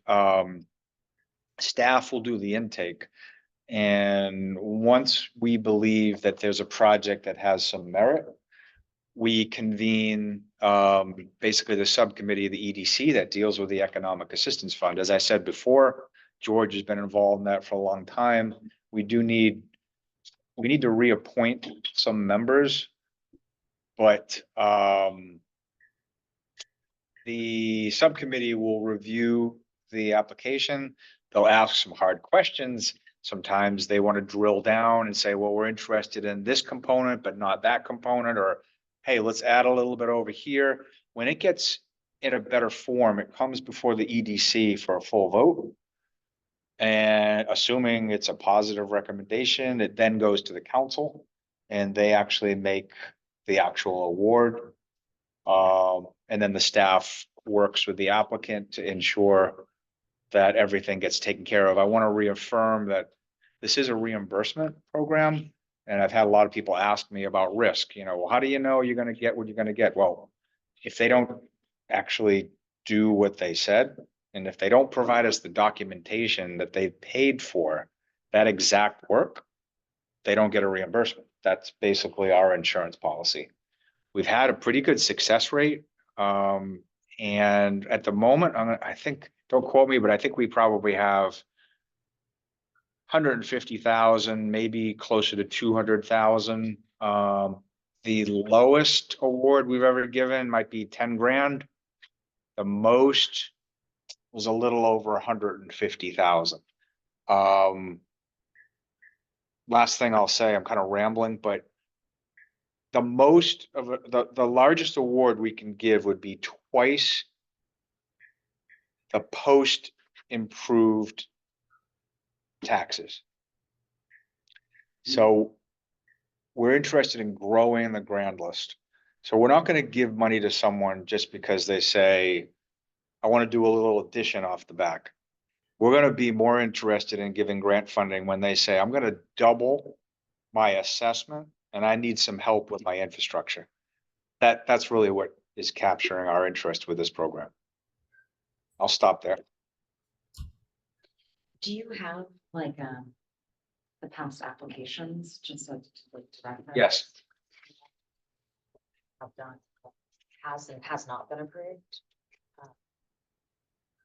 staff will do the intake. And once we believe that there's a project that has some merit, we convene basically the subcommittee of the EDC that deals with the Economic Assistance Fund. As I said before, George has been involved in that for a long time. We need to reappoint some members, but the subcommittee will review the application. They'll ask some hard questions. Sometimes they want to drill down and say, well, we're interested in this component, but not that component, or hey, let's add a little bit over here. When it gets in a better form, it comes before the EDC for a full vote. And assuming it's a positive recommendation, it then goes to the council and they actually make the actual award. And then the staff works with the applicant to ensure that everything gets taken care of. I want to reaffirm that this is a reimbursement program. And I've had a lot of people ask me about risk, well, how do you know you're going to get what you're going to get? Well, if they don't actually do what they said, and if they don't provide us the documentation that they paid for that exact work, they don't get a reimbursement. That's basically our insurance policy. We've had a pretty good success rate. And at the moment, I think, don't quote me, but I think we probably have 150,000, maybe closer to 200,000. The lowest award we've ever given might be 10 grand. The most was a little over 150,000. Last thing I'll say, I'm kind of rambling, but the largest award we can give would be twice the post improved taxes. So we're interested in growing the grand list. So we're not going to give money to someone just because they say, I want to do a little addition off the back. We're going to be more interested in giving grant funding when they say, I'm going to double my assessment and I need some help with my infrastructure. That's really what is capturing our interest with this program. I'll stop there. Do you have like, the past applications, just so to like to reference? Yes. Have done, has not been approved?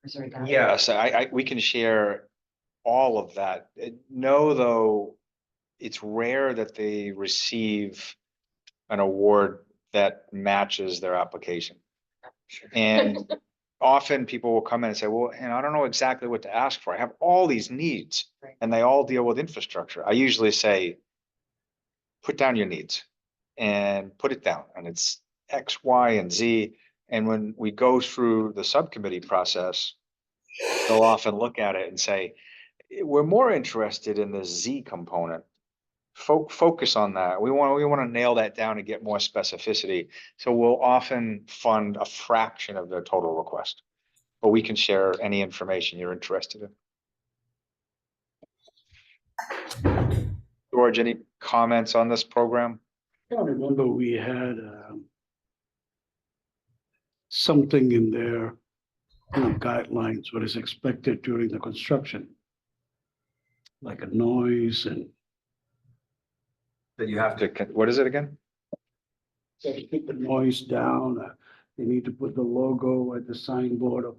Is there a guide? Yes, we can share all of that. No, though, it's rare that they receive an award that matches their application. And often people will come in and say, well, and I don't know exactly what to ask for. I have all these needs and they all deal with infrastructure. I usually say, put down your needs and put it down. And it's X, Y, and Z. And when we go through the subcommittee process, they'll often look at it and say, we're more interested in the Z component. Focus on that. We want to nail that down and get more specificity. So we'll often fund a fraction of their total request, but we can share any information you're interested in. George, any comments on this program? I remember we had something in there, guidelines, what is expected during the construction. Like a noise and. That you have to, what is it again? So to keep the noise down, they need to put the logo at the signboard of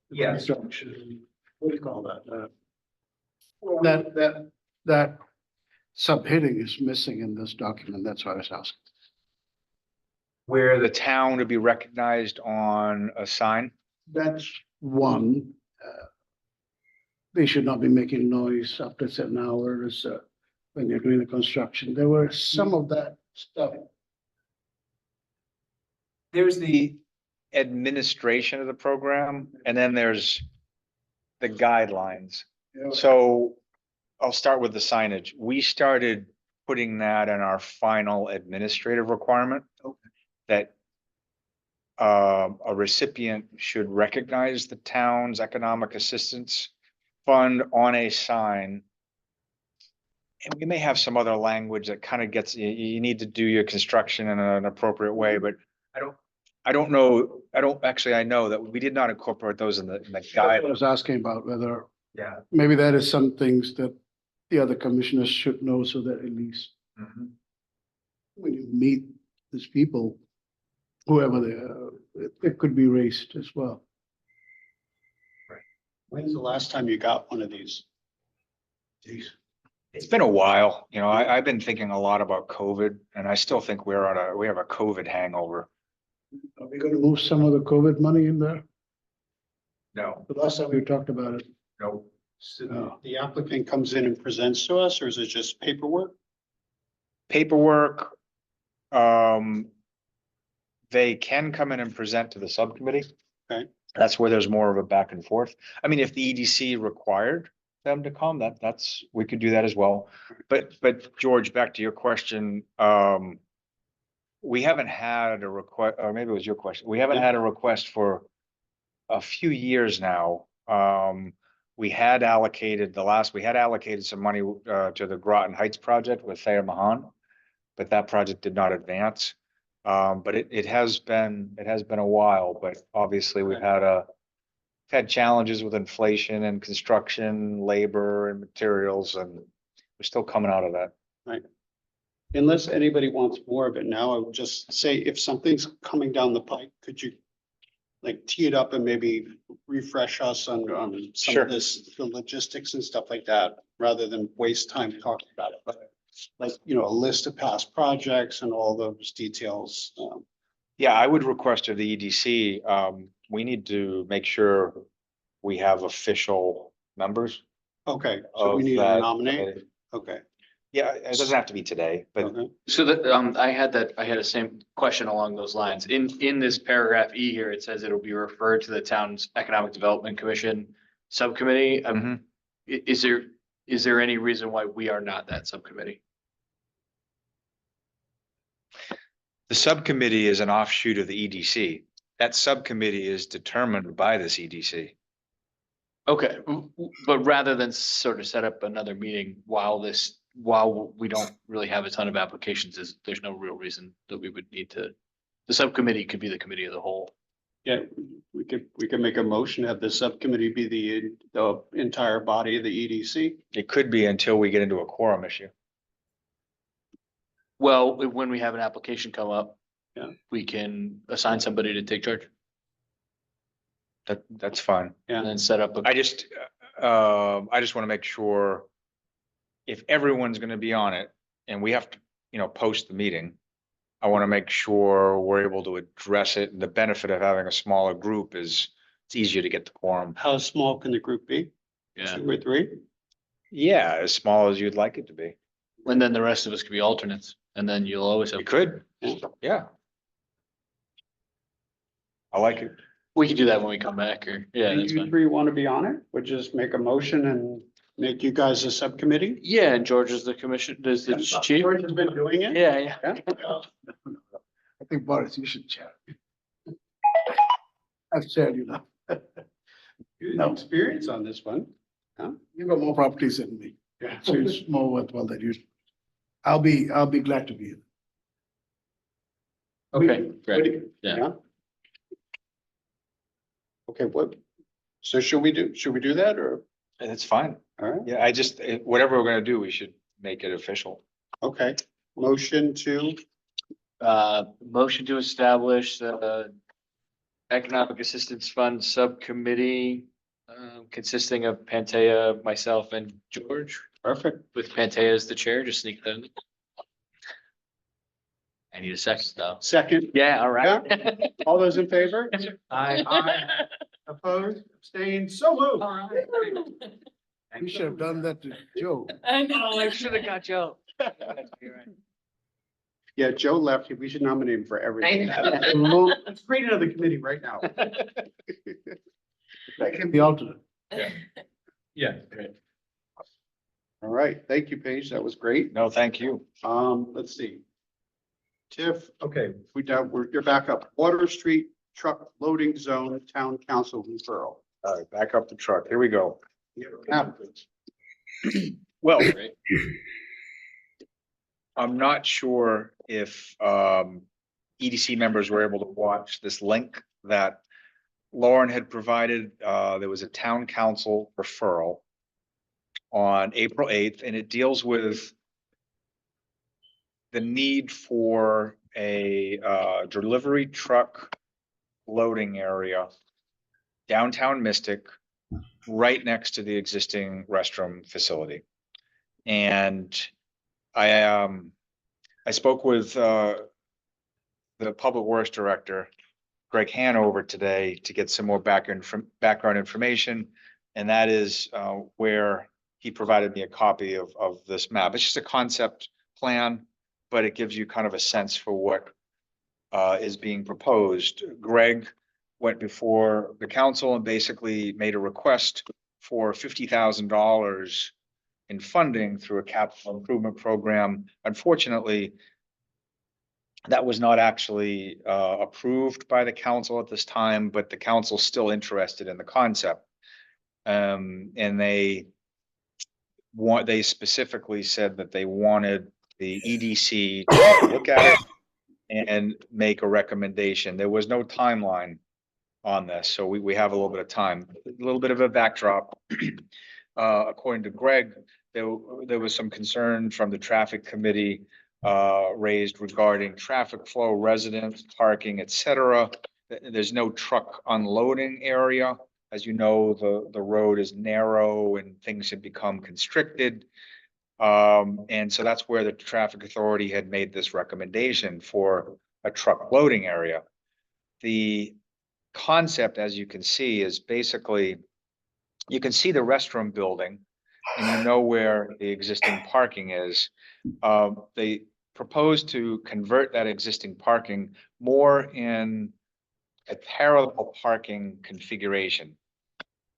the Yes. construction. What do you call that? That subheading is missing in this document. That's why I was asking. Where the town to be recognized on a sign? That's one. They should not be making noise after certain hours when they're doing the construction. There were some of that stuff. There's the administration of the program, and then there's the guidelines. So I'll start with the signage. We started putting that in our final administrative requirement. That a recipient should recognize the town's economic assistance fund on a sign. And we may have some other language that kind of gets, you need to do your construction in an appropriate way, but I don't know, I know that we did not incorporate those in the That's what I guidelines. was asking about whether Yeah. maybe that is some things that the other commissioners should know so that at least when you meet these people, whoever they are, it could be raised as well. When's the last time you got one of these? Jeez. It's been a while, I've been thinking a lot about COVID, and I still think we have a COVID hangover. Are we gonna move some of the COVID money in there? No, The last time we talked about it. no. Oh. The applicant comes in and presents to us, or is it just paperwork? Paperwork, they can come in and present to the subcommittee. Okay. That's where there's more of a back and forth. I mean, if the EDC required them to come, that's, we could do that as well. But George, back to your question, we haven't had a request, or maybe it was your question. We haven't had a request for a few years now. We had allocated some money to the Groton Heights project with Thayer Mahan, but that project did not advance. But it has been a while, but obviously we've had challenges with inflation and construction, labor and materials, and we're still coming out of that. Right. Unless anybody wants more of it now, I would just say if something's coming down the pipe, could you like tee it up and maybe refresh us on some Sure. of this, the logistics and stuff like that, rather than waste time talking about it, but like, a list of past projects and all those details. Yeah, I would request of the EDC, we need to make sure we have official members Okay, so we of need to that nominate. committee. Okay. Yeah, it doesn't have to be today, but Okay. So that, I had a same question along those lines. In this paragraph E here, it says it'll be referred to the town's Economic Development Commission subcommittee. Mhm. Is there any reason why we are not that subcommittee? the subcommittee is an offshoot of the EDC. That subcommittee is determined by this EDC. Okay, but rather than sort of set up another meeting while we don't really have a ton of applications, there's no real reason that we would need to, the subcommittee could be the committee of the whole. Yeah, we could make a motion, have the subcommittee be the entire body of the EDC. It could be until we get into a quorum issue. Well, when we have an application come up. Yeah. We can assign somebody to take charge That's fine. and then set up. I just want to make sure if everyone's going to be on it and we have to, post the meeting, I want to make sure we're able to address it. The benefit of having a smaller group is it's easier to get the quorum. How small can the group be? Yeah, 2 or 3? Yeah, as small as you'd like it to be. and then the rest of us could be alternates, and then you'll always have. You could, Yeah. yeah. I like it. We could do that when we come back, or, yeah, Do that's you fine. 3 want to be on it? We'll just make a motion and make you guys a subcommittee? Yeah, and George is the commission, is the chief. George has been doing it? Yeah, yeah. Yeah. I think Boris, you should chat. I've shared you now. You have experience on this one. You've got more properties than me. Yeah. So it's more worthwhile that you, I'll be glad to be here. Okay, great. Yeah. Okay, so should we do that or, It's fine. all right, Yeah, whatever we're gonna do, we should make it official. okay. Motion to, Motion to establish the Economic Assistance Fund Subcommittee, consisting of Pantea, myself, and George, perfect. with Pantea as the chair, just sneak that in. I need a second, though. Second, Yeah, all right. all those in favor? Aye. Opposed, abstained, so moved. We should have done that to Joe. I know, I should have got Joe. Yeah, Joe left. We should nominate him for everything. Well, Let's create another committee right now. I can be alternate. Yeah, great. All right, thank you, Paige. That was great. No, thank you. Let's see. Tiff, okay, you're back up. Water Street Truck Loading Zone Town Council referral. All right, back up the truck. Here we go. Now, Well, Great. I'm not sure if EDC members were able to watch this link that Lauren had provided. There was a town council referral on April 8th, and it deals with the need for a delivery truck loading area downtown Mystic, right next to the existing restroom facility. And I spoke with the Public Works Director, Greg Hanover, today to get some more background information. And that is where he provided me a copy of this map. It's just a concept plan, but it gives you kind of a sense for what is being proposed. Greg went before the council and basically made a request for $50,000 in funding through a capital improvement program. Unfortunately, that was not actually approved by the council at this time, but the council's still interested in the concept. And they specifically said that they wanted the EDC to look at it and make a recommendation. There was no timeline on this, so we have a little bit of time. A little bit of a backdrop. According to Greg, there was some concern from the traffic committee raised regarding traffic flow, residents, parking, et cetera. There's no truck unloading area. As you know, the road is narrow and things had become constricted. And so that's where the traffic authority had made this recommendation for a truck loading area. The concept, as you can see, is basically, you can see the restroom building and you know where the existing parking is. They propose to convert that existing parking more in a parallel parking configuration.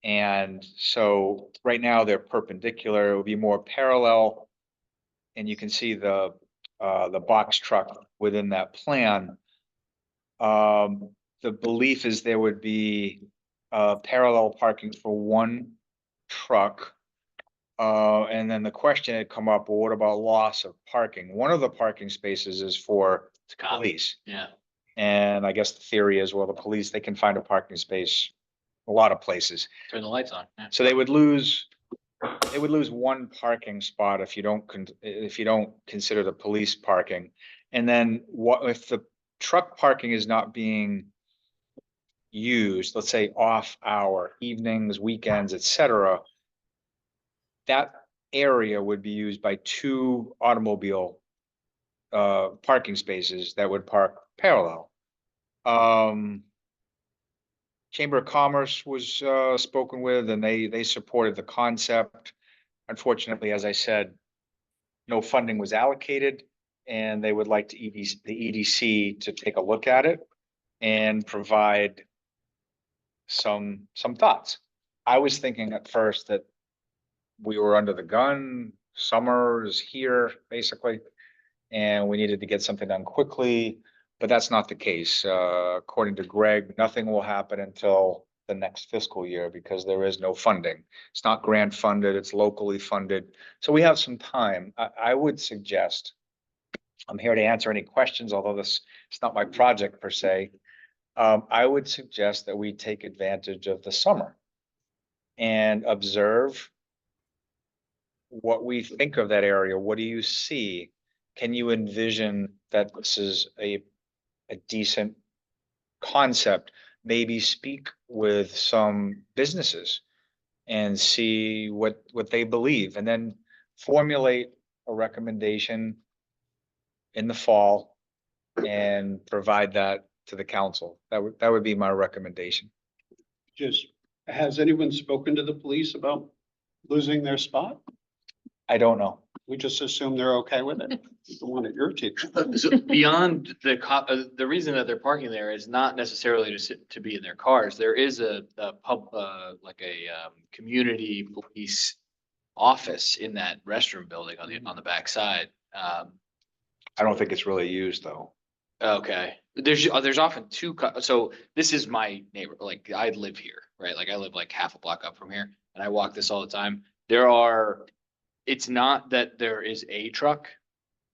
And so right now they're perpendicular, it will be more parallel. And you can see the box truck within that plan. The belief is there would be parallel parking for one truck. And then the question had come up, well, what about loss of parking? One of the parking spaces is for police. Yeah. And I guess the theory is, well, the police, they can find a parking space a lot of places. Turn the lights on. Yeah. So they would lose one parking spot if you don't consider the police parking. And then what if the truck parking is not being used, let's say off hour, evenings, weekends, etc. That area would be used by 2 automobile parking spaces that would park parallel. Chamber of Commerce was spoken with, and they supported the concept. Unfortunately, as I said, no funding was allocated, and they would like the EDC to take a look at it and provide some thoughts. I was thinking at first that we were under the gun, summer is here, basically, and we needed to get something done quickly, but that's not the case. According to Greg, nothing will happen until the next fiscal year because there is no funding. It's not grant funded, it's locally funded. So we have some time. I would suggest, I'm here to answer any questions, although it's not my project per se. I would suggest that we take advantage of the summer and observe what we think of that area. What do you see? Can you envision that this is a decent concept? Maybe speak with some businesses and see what they believe, and then formulate a recommendation in the fall and provide that to the council. That would be my recommendation. Just, has anyone spoken to the police about losing their spot? I don't know. We just assume they're okay with it. The one at your team. So beyond the reason that they're parking there is not necessarily to be in their cars. There is a community police office in that restroom building on the back side. I don't think it's really used though. Okay, there's often 2, so this is my neighbor, like I live here, right? Like I live like half a block up from here and I walk this all the time. It's not that there is a truck.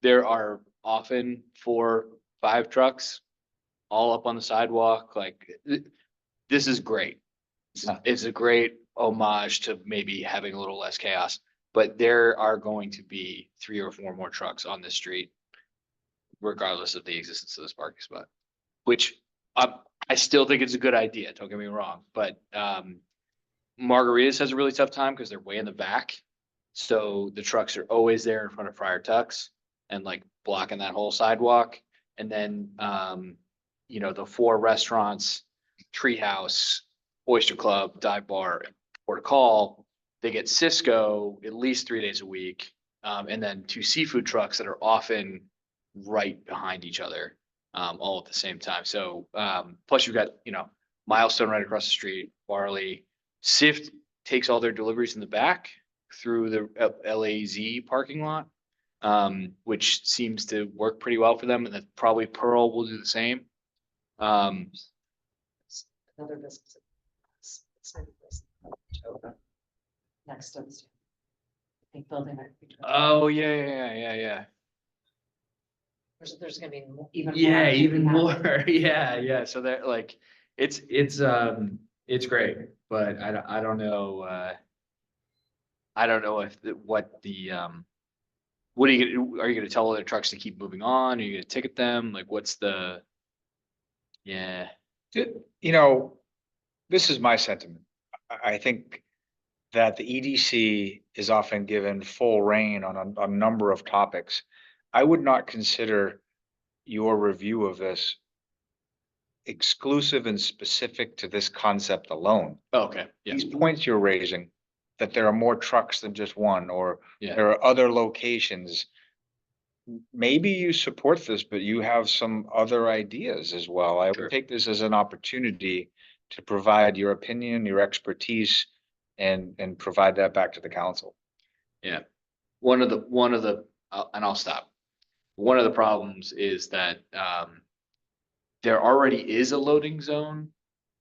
There are often 4, 5 trucks all up on the sidewalk. Like this is great. It's a great homage to maybe having a little less chaos, but there are going to be 3 or 4 more trucks on this street, regardless of the existence of this parking spot, which I still think it's a good idea. Don't get me wrong, but Margaritas has a really tough time because they're way in the back. So the trucks are always there in front of Friar Tuck's and like blocking that whole sidewalk. And then, the 4 restaurants, Treehouse, Oyster Club, Dive Bar, and Port Call, they get Cisco at least 3 days a week. And then 2 seafood trucks that are often right behind each other, all at the same time. So, plus you've got, Milestone right across the street, Barley. Sift takes all their deliveries in the back through the LAZ parking lot, which seems to work pretty well for them, and then probably Pearl will do the same. Another business. Next to this. I think building. Oh, yeah. There's gonna be even. Yeah, more even happening. more. Yeah. So that like, it's great, but I don't know. I don't know if what are you gonna tell other trucks to keep moving on? Are you gonna ticket them? Like, what's the? Yeah. This is my sentiment. I think that the EDC is often given full reign on a number of topics. I would not consider your review of this exclusive and specific to this concept alone. Okay. Yeah. These points you're raising, that there are more trucks than just one, or Yeah. there are other locations. Maybe you support this, but you have some other ideas as well. I Sure. would take this as an opportunity to provide your opinion, your expertise, and provide that back to the council. Yeah. One of the, and I'll stop. One of the problems is that, there already is a loading zone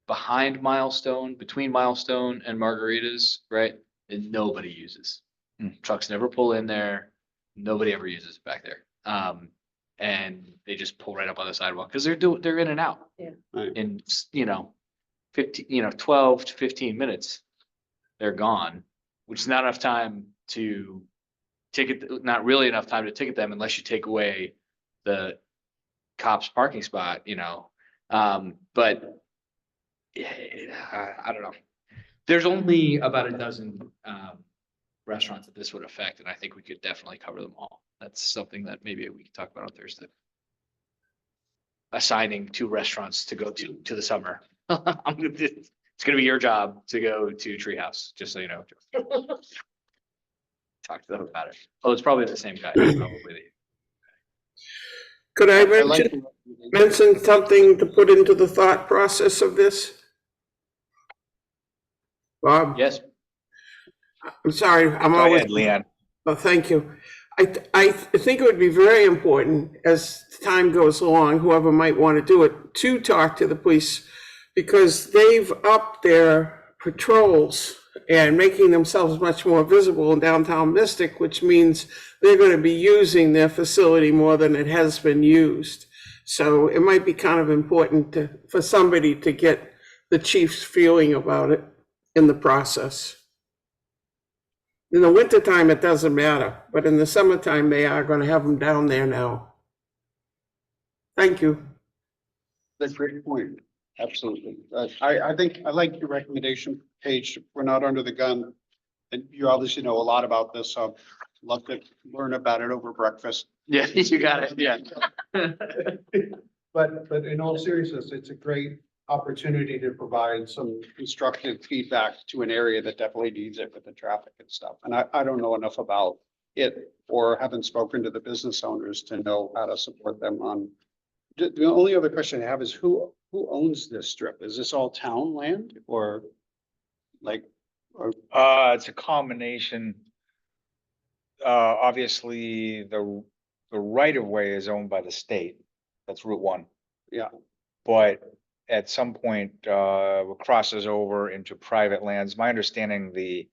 behind Milestone, between Milestone and Margaritas, right? And nobody uses. Hmm. Trucks never pull in there. Nobody ever uses it back there. and they just pull right up on the sidewalk, because they're in and out. Yeah. Right. In, 12 to 15 minutes, they're gone, which is not enough time to ticket, not really enough time to ticket them unless you take away the cop's parking spot, but I don't know. There's only about a dozen restaurants that this would affect, and I think we could definitely cover them all. That's something that maybe we can talk about on Thursday. Assigning 2 restaurants to go to the summer. It's gonna be your job to go to Treehouse, just so you know. Talk to them about it. Oh, it's probably the same guy. Probably. Could I I like mention something to put into the thought process of this? Bob? Yes, I'm sorry, I'm Go always. ahead, Leanne. Oh, thank you. I think it would be very important as time goes along, whoever might want to do it, to talk to the police, because they've upped their patrols and making themselves much more visible in downtown Mystic, which means they're going to be using their facility more than it has been used. So it might be kind of important for somebody to get the chief's feeling about it in the process. In the wintertime, it doesn't matter, but in the summertime, they are going to have them down there now. Thank you. That's a great point. Absolutely. I think I like your recommendation, Paige. We're not under the gun. And you obviously know a lot about this, so I'd love to learn about it over breakfast. yeah, you got it, yeah. But in all seriousness, it's a great opportunity to provide some constructive feedback to an area that definitely needs it with the traffic and stuff. And I don't know enough about it or haven't spoken to the business owners to know how to support them on. The only other question I have is who owns this strip? Is this all town land or like, or It's a combination. Obviously, the right of way is owned by the state. That's Route 1. Yeah. But at some point, it crosses over into private lands. My understanding, the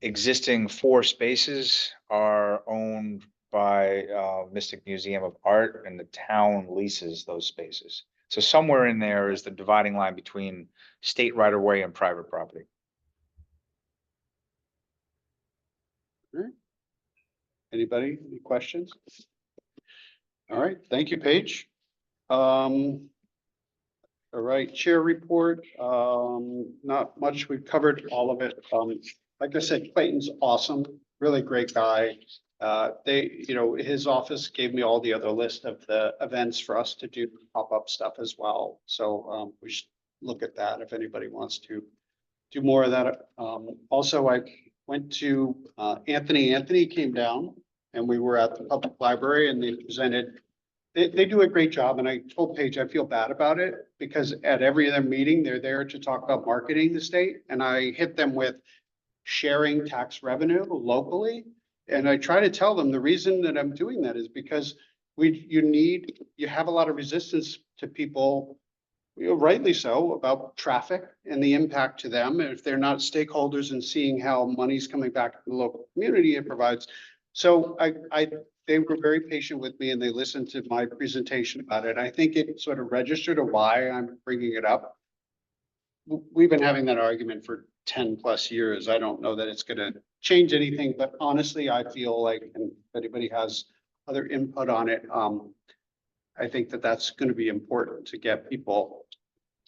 existing 4 spaces are owned by Mystic Museum of Art, and the town leases those spaces. So somewhere in there is the dividing line between state right of way and private property. anybody, any questions? All right, thank you, Paige. All right, chair report, not much, we've covered all of it. Like I said, Clayton's awesome, really great guy. His office gave me all the other list of the events for us to do pop-up stuff as well. So, we should look at that if anybody wants to do more of that. Also, I went to, Anthony came down and we were at the public library and they presented. They do a great job, and I told Paige I feel bad about it because at every other meeting, they're there to talk about marketing the state, and I hit them with sharing tax revenue locally. And I try to tell them the reason that I'm doing that is because you have a lot of resistance to people, rightly so, about traffic and the impact to them. And if they're not stakeholders and seeing how money's coming back to the local community it provides. So they were very patient with me and they listened to my presentation about it. I think it sort of registered a why I'm bringing it up. We've been having that argument for 10+ years. I don't know that it's going to change anything, but honestly, I feel like, and if anybody has other input on it, I think that that's going to be important to get people,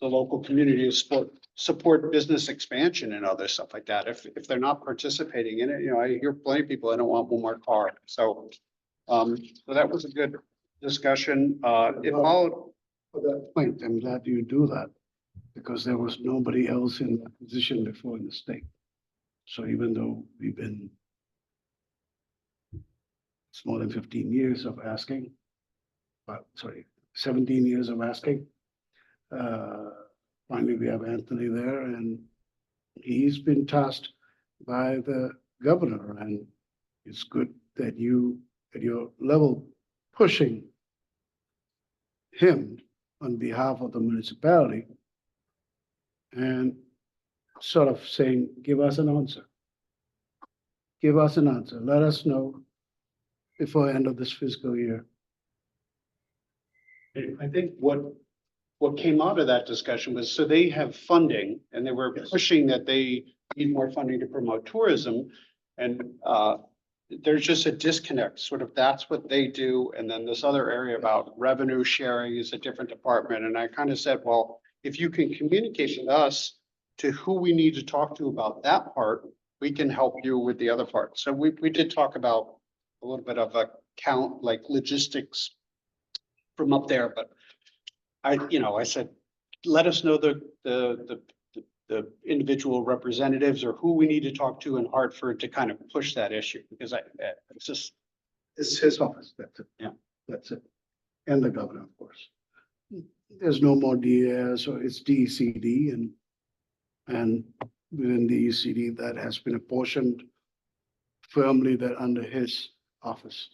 the local community to support business expansion and other stuff like that. If they're not participating in it, I hear plenty of people, I don't want one more car. So that was a good discussion. It followed. Point, I'm glad you do that, because there was nobody else in that position before in the state. So even though it's more than 15 years of asking, but 17 years of asking. Finally, we have Anthony there, and he's been tasked by the governor, and it's good that you, at your level, pushing him on behalf of the municipality and sort of saying, give us an answer. Give us an answer. Let us know before end of this fiscal year I think what came out of that discussion was, so they have funding and they were Yes. pushing that they need more funding to promote tourism. And there's just a disconnect, sort of that's what they do. And then this other area about revenue sharing is a different department. And I kind of said, well, if you can communicate with us to who we need to talk to about that part, we can help you with the other part. So we did talk about a little bit of a count, like logistics from up there, but I said, let us know the individual representatives or who we need to talk to in Hartford to kind of push that issue, because it's just, It's his office, that's it. Yeah. That's it. And the governor, of course. There's no more DAS, so it's DECD and within the ECD that has been apportioned firmly that under his office.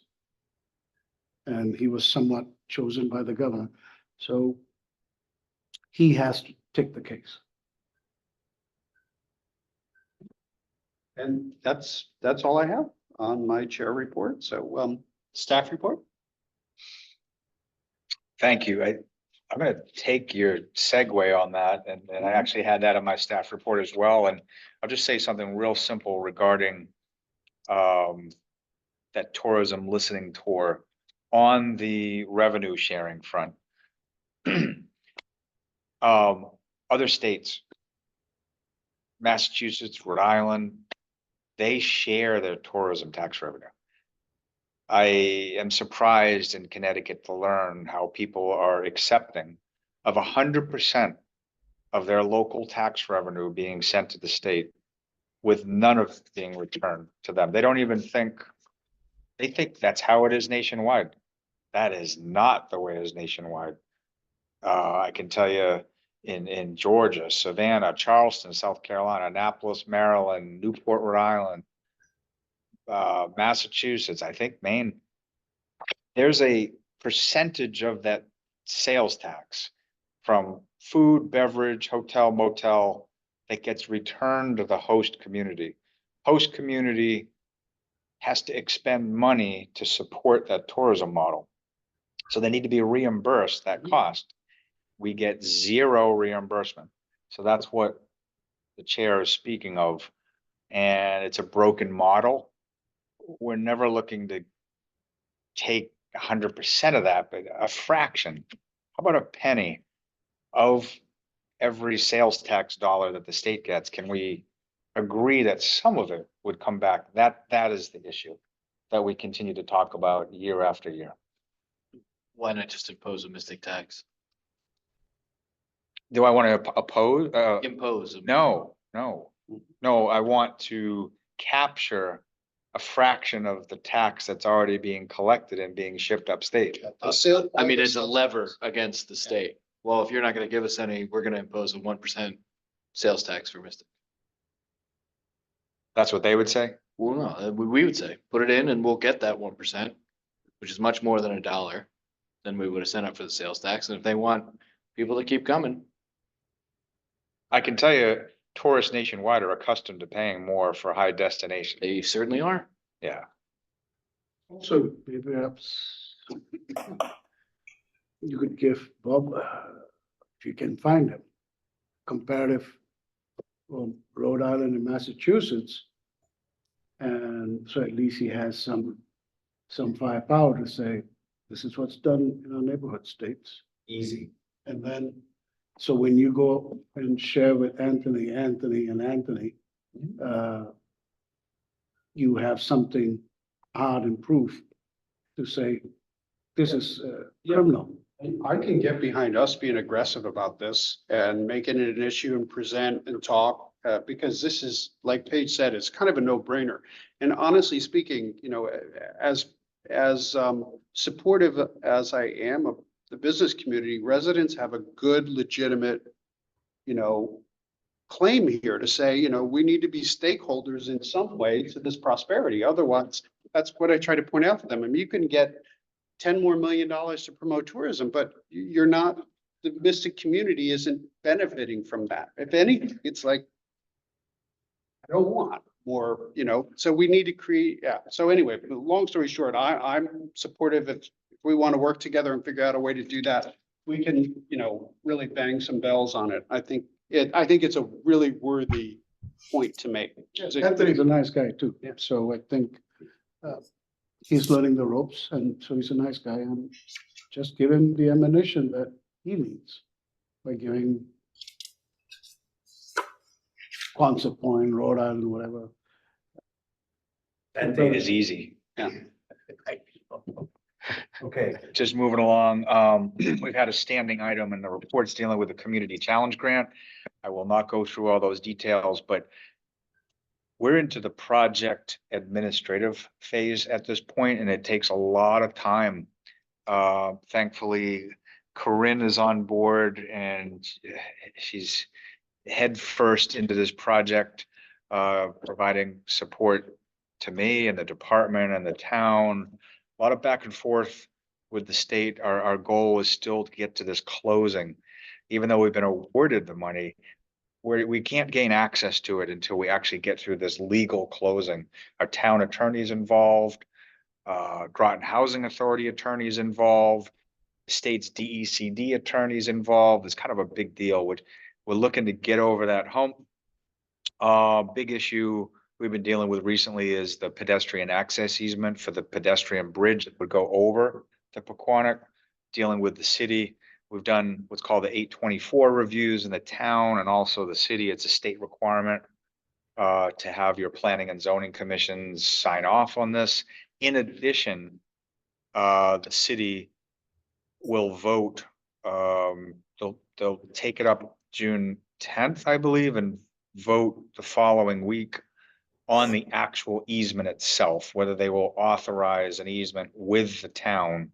And he was somewhat chosen by the governor, so he has to take the case. and that's all I have on my chair report. So, staff report? Thank you. I'm gonna take your segue on that, and I actually had that in my staff report as well, and I'll just say something real simple regarding that tourism listening tour on the revenue sharing front. Other states, Massachusetts, Rhode Island, they share their tourism tax revenue. I am surprised in Connecticut to learn how people are accepting of 100% of their local tax revenue being sent to the state with none of it being returned to them. They don't even think, they think that's how it is nationwide. That is not the way it is nationwide. I can tell you in Georgia, Savannah, Charleston, South Carolina, Annapolis, Maryland, Newport, Rhode Island, Massachusetts, I think Maine. There's a percentage of that sales tax from food, beverage, hotel, motel that gets returned to the host community. Host community has to expend money to support that tourism model. So they need to be reimbursed that cost. We get zero reimbursement. So that's what the chair is speaking of. And it's a broken model. We're never looking to take 100% of that, but a fraction. How about a penny of every sales tax dollar that the state gets? Can we agree that some of it would come back? That is the issue that we continue to talk about year after year. Why not just impose a mystic tax? Do I want to oppose? Impose. No. I want to capture a fraction of the tax that's already being collected and being shipped upstate. I mean, as a lever against the state. Well, if you're not gonna give us any, we're gonna impose a 1% sales tax for Mystic. That's what they would say? Well, no, we would say, put it in and we'll get that 1%, which is much more than $1 than we would have sent up for the sales tax. And if they want people to keep coming, I can tell you, tourists nationwide are accustomed to paying more for high destination. they certainly are. Yeah. Also, perhaps you could give Bob, if you can find him, comparative from Rhode Island and Massachusetts. And so at least he has some firepower to say, this is what's done in our neighborhood states. Easy. And then, so when you go and share with Anthony, you have something hard and proof to say, this is criminal. I can get behind us being aggressive about this and making it an issue and present and talk, because this is, like Paige said, it's kind of a no-brainer. And honestly speaking, as supportive as I am of the business community, residents have a good, legitimate, claim here to say, we need to be stakeholders in some way to this prosperity. Otherwise, that's what I try to point out to them. I mean, you can get $10 more million to promote tourism, but you're not, the Mystic community isn't benefiting from that. If anything, it's like, I don't want more, so we need to create, yeah. So anyway, long story short, I'm supportive of we want to work together and figure out a way to do that, we can, you know, really bang some bells on it. I think it's a really worthy point to make. Anthony's a nice guy too. Yeah. So I think he's learning the ropes, and so he's a nice guy, and just give him the ammunition that he needs by giving Quonset Point, Rhode Island, whatever. That date is easy. Yeah. Okay, just moving along, we've had a standing item in the reports dealing with the community challenge grant. I will not go through all those details, but we're into the project administrative phase at this point, and it takes a lot of time. Thankfully, Corinne is on board and she's head first into this project, providing support to me and the department and the town. A lot of back and forth with the state. Our goal is still to get to this closing. Even though we've been awarded the money, we can't gain access to it until we actually get through this legal closing. Our town attorney's involved, Groton Housing Authority attorneys involved, state's DECD attorneys involved. It's kind of a big deal, which we're looking to get over that hump. Big issue we've been dealing with recently is the pedestrian access easement for the pedestrian bridge that would go over the Pequannock, dealing with the city. We've done what's called the 824 reviews in the town and also the city. It's a state requirement to have your planning and zoning commissions sign off on this. In addition, the city will vote. They'll take it up June 10th, I believe, and vote the following week on the actual easement itself, whether they will authorize an easement with the town,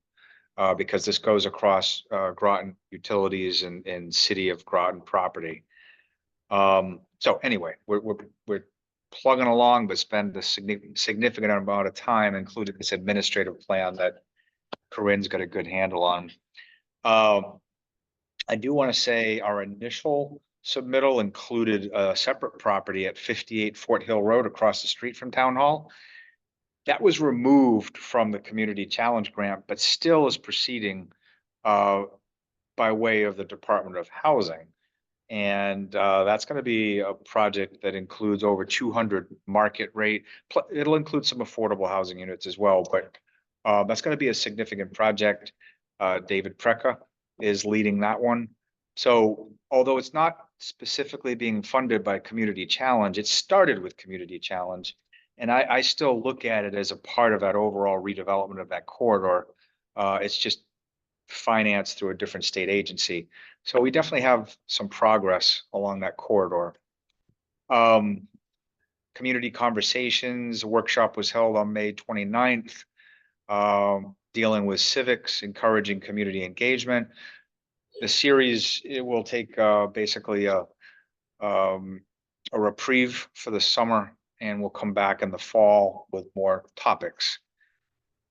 because this goes across Groton Utilities and City of Groton property. So anyway, we're plugging along, but spend a significant amount of time, including this administrative plan that Corinne's got a good handle on. I do want to say our initial submittal included a separate property at 58 Fort Hill Road across the street from Town Hall. That was removed from the Community Challenge Grant, but still is proceeding by way of the Department of Housing. And that's going to be a project that includes over 200 market rate. It'll include some affordable housing units as well, but that's going to be a significant project. David Preka is leading that one. So although it's not specifically being funded by Community Challenge, it started with Community Challenge. And I still look at it as a part of that overall redevelopment of that corridor. It's just financed through a different state agency. So we definitely have some progress along that corridor. Community Conversations workshop was held on May 29th, dealing with civics, encouraging community engagement. The series, it will take basically a reprieve for the summer, and we'll come back in the fall with more topics.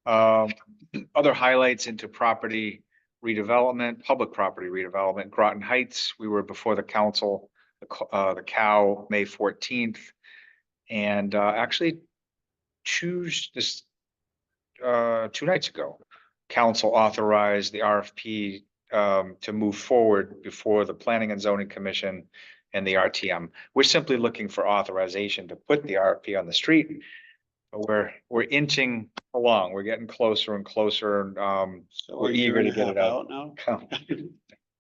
Other highlights into property redevelopment, public property redevelopment, Groton Heights, we were before the council, the COW, May 14th. And actually 2 nights ago, council authorized the RFP to move forward before the Planning and Zoning Commission and the RTM. We're simply looking for authorization to put the RFP on the street. But we're inching along. We're getting closer and closer. And we're eager to get it out now.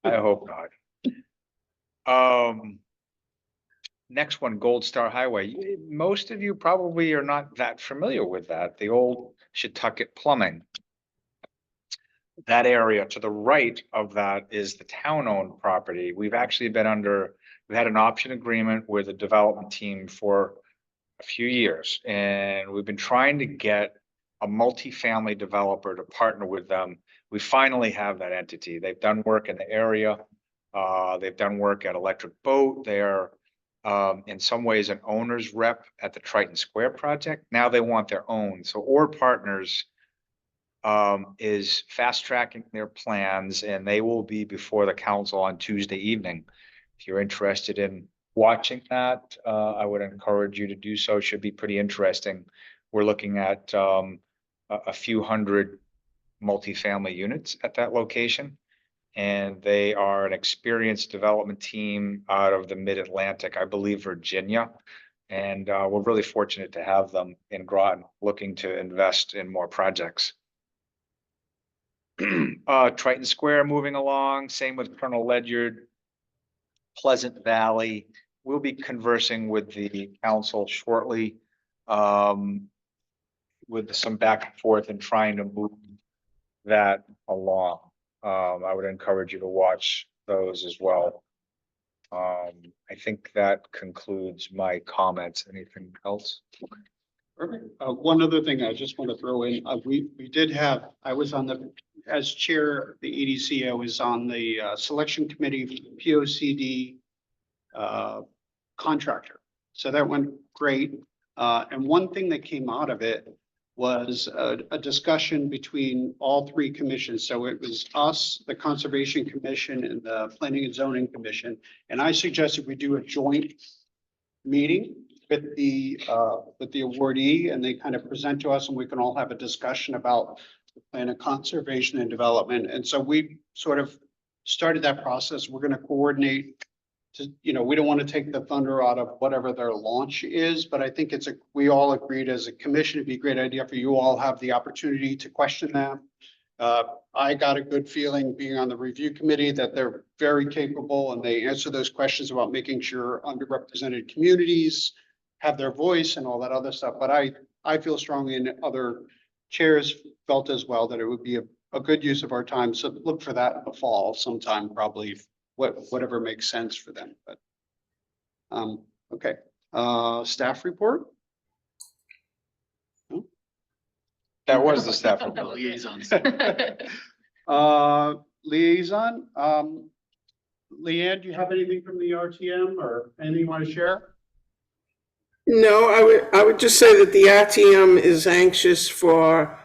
I hope not. Next one, Gold Star Highway. Most of you probably are not that familiar with that. The old Shetucket Plumbing. That area to the right of that is the town-owned property. We've actually we had an option agreement with the development team for a few years, and we've been trying to get a multifamily developer to partner with them. We finally have that entity. They've done work in the area. They've done work at Electric Boat. They're in some ways an owner's rep at the Triton Square project. Now they want their own. So Orr Partners is fast tracking their plans, and they will be before the council on Tuesday evening. If you're interested in watching that, I would encourage you to do so. It should be pretty interesting. We're looking at a few hundred multifamily units at that location. And they are an experienced development team out of the Mid-Atlantic, I believe Virginia. And we're really fortunate to have them in Groton, looking to invest in more projects. Triton Square moving along, same with Colonel Ledyard. Pleasant Valley, we'll be conversing with the council shortly. With some back and forth and trying to move that along. I would encourage you to watch those as well. I think that concludes my comments. Anything else? Perfect. One other thing I just want to throw in, we did have, I was on the, as chair of the EDC, I was on the selection committee for the POCD contractor. So that went great. And one thing that came out of it was a discussion between all three commissions. So it was us, the Conservation Commission, and the Planning and Zoning Commission. And I suggested we do a joint meeting with the awardee, and they kind of present to us, and we can all have a discussion about the plan of conservation and development. And so we sort of started that process. We're going to coordinate to, you know, we don't want to take the thunder out of whatever their launch is, but I think we all agreed as a commission, it'd be a great idea for you all have the opportunity to question them. I got a good feeling being on the review committee that they're very capable and they answer those questions about making sure underrepresented communities have their voice and all that other stuff. But I feel strongly, and other chairs felt as well, that it would be a good use of our time. So look for that in the fall sometime, probably whatever makes sense for them. But okay, staff report. That was the staff. Liaisons. Liaison, Leanne, do you have anything from the RTM or anything you want to share? No, I would just say that the RTM is anxious for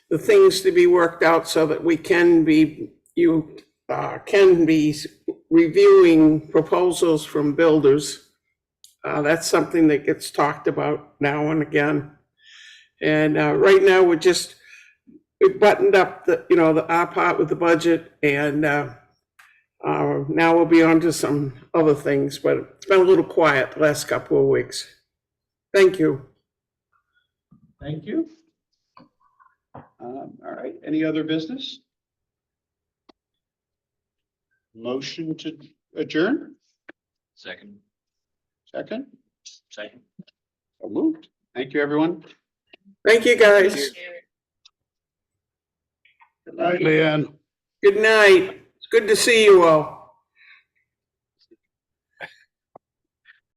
the things to be worked out so that we can be, can be reviewing proposals from builders. That's something that gets talked about now and again. And right now we buttoned up our part with the budget, and now we'll be on to some other things, but it's been a little quiet the last couple of weeks. Thank you. Thank you. All right, any other business? Motion to adjourn? Second. Second? Second. So moved. Thank you, everyone. Thank you, guys. Leanne. Good night. It's good to see you all.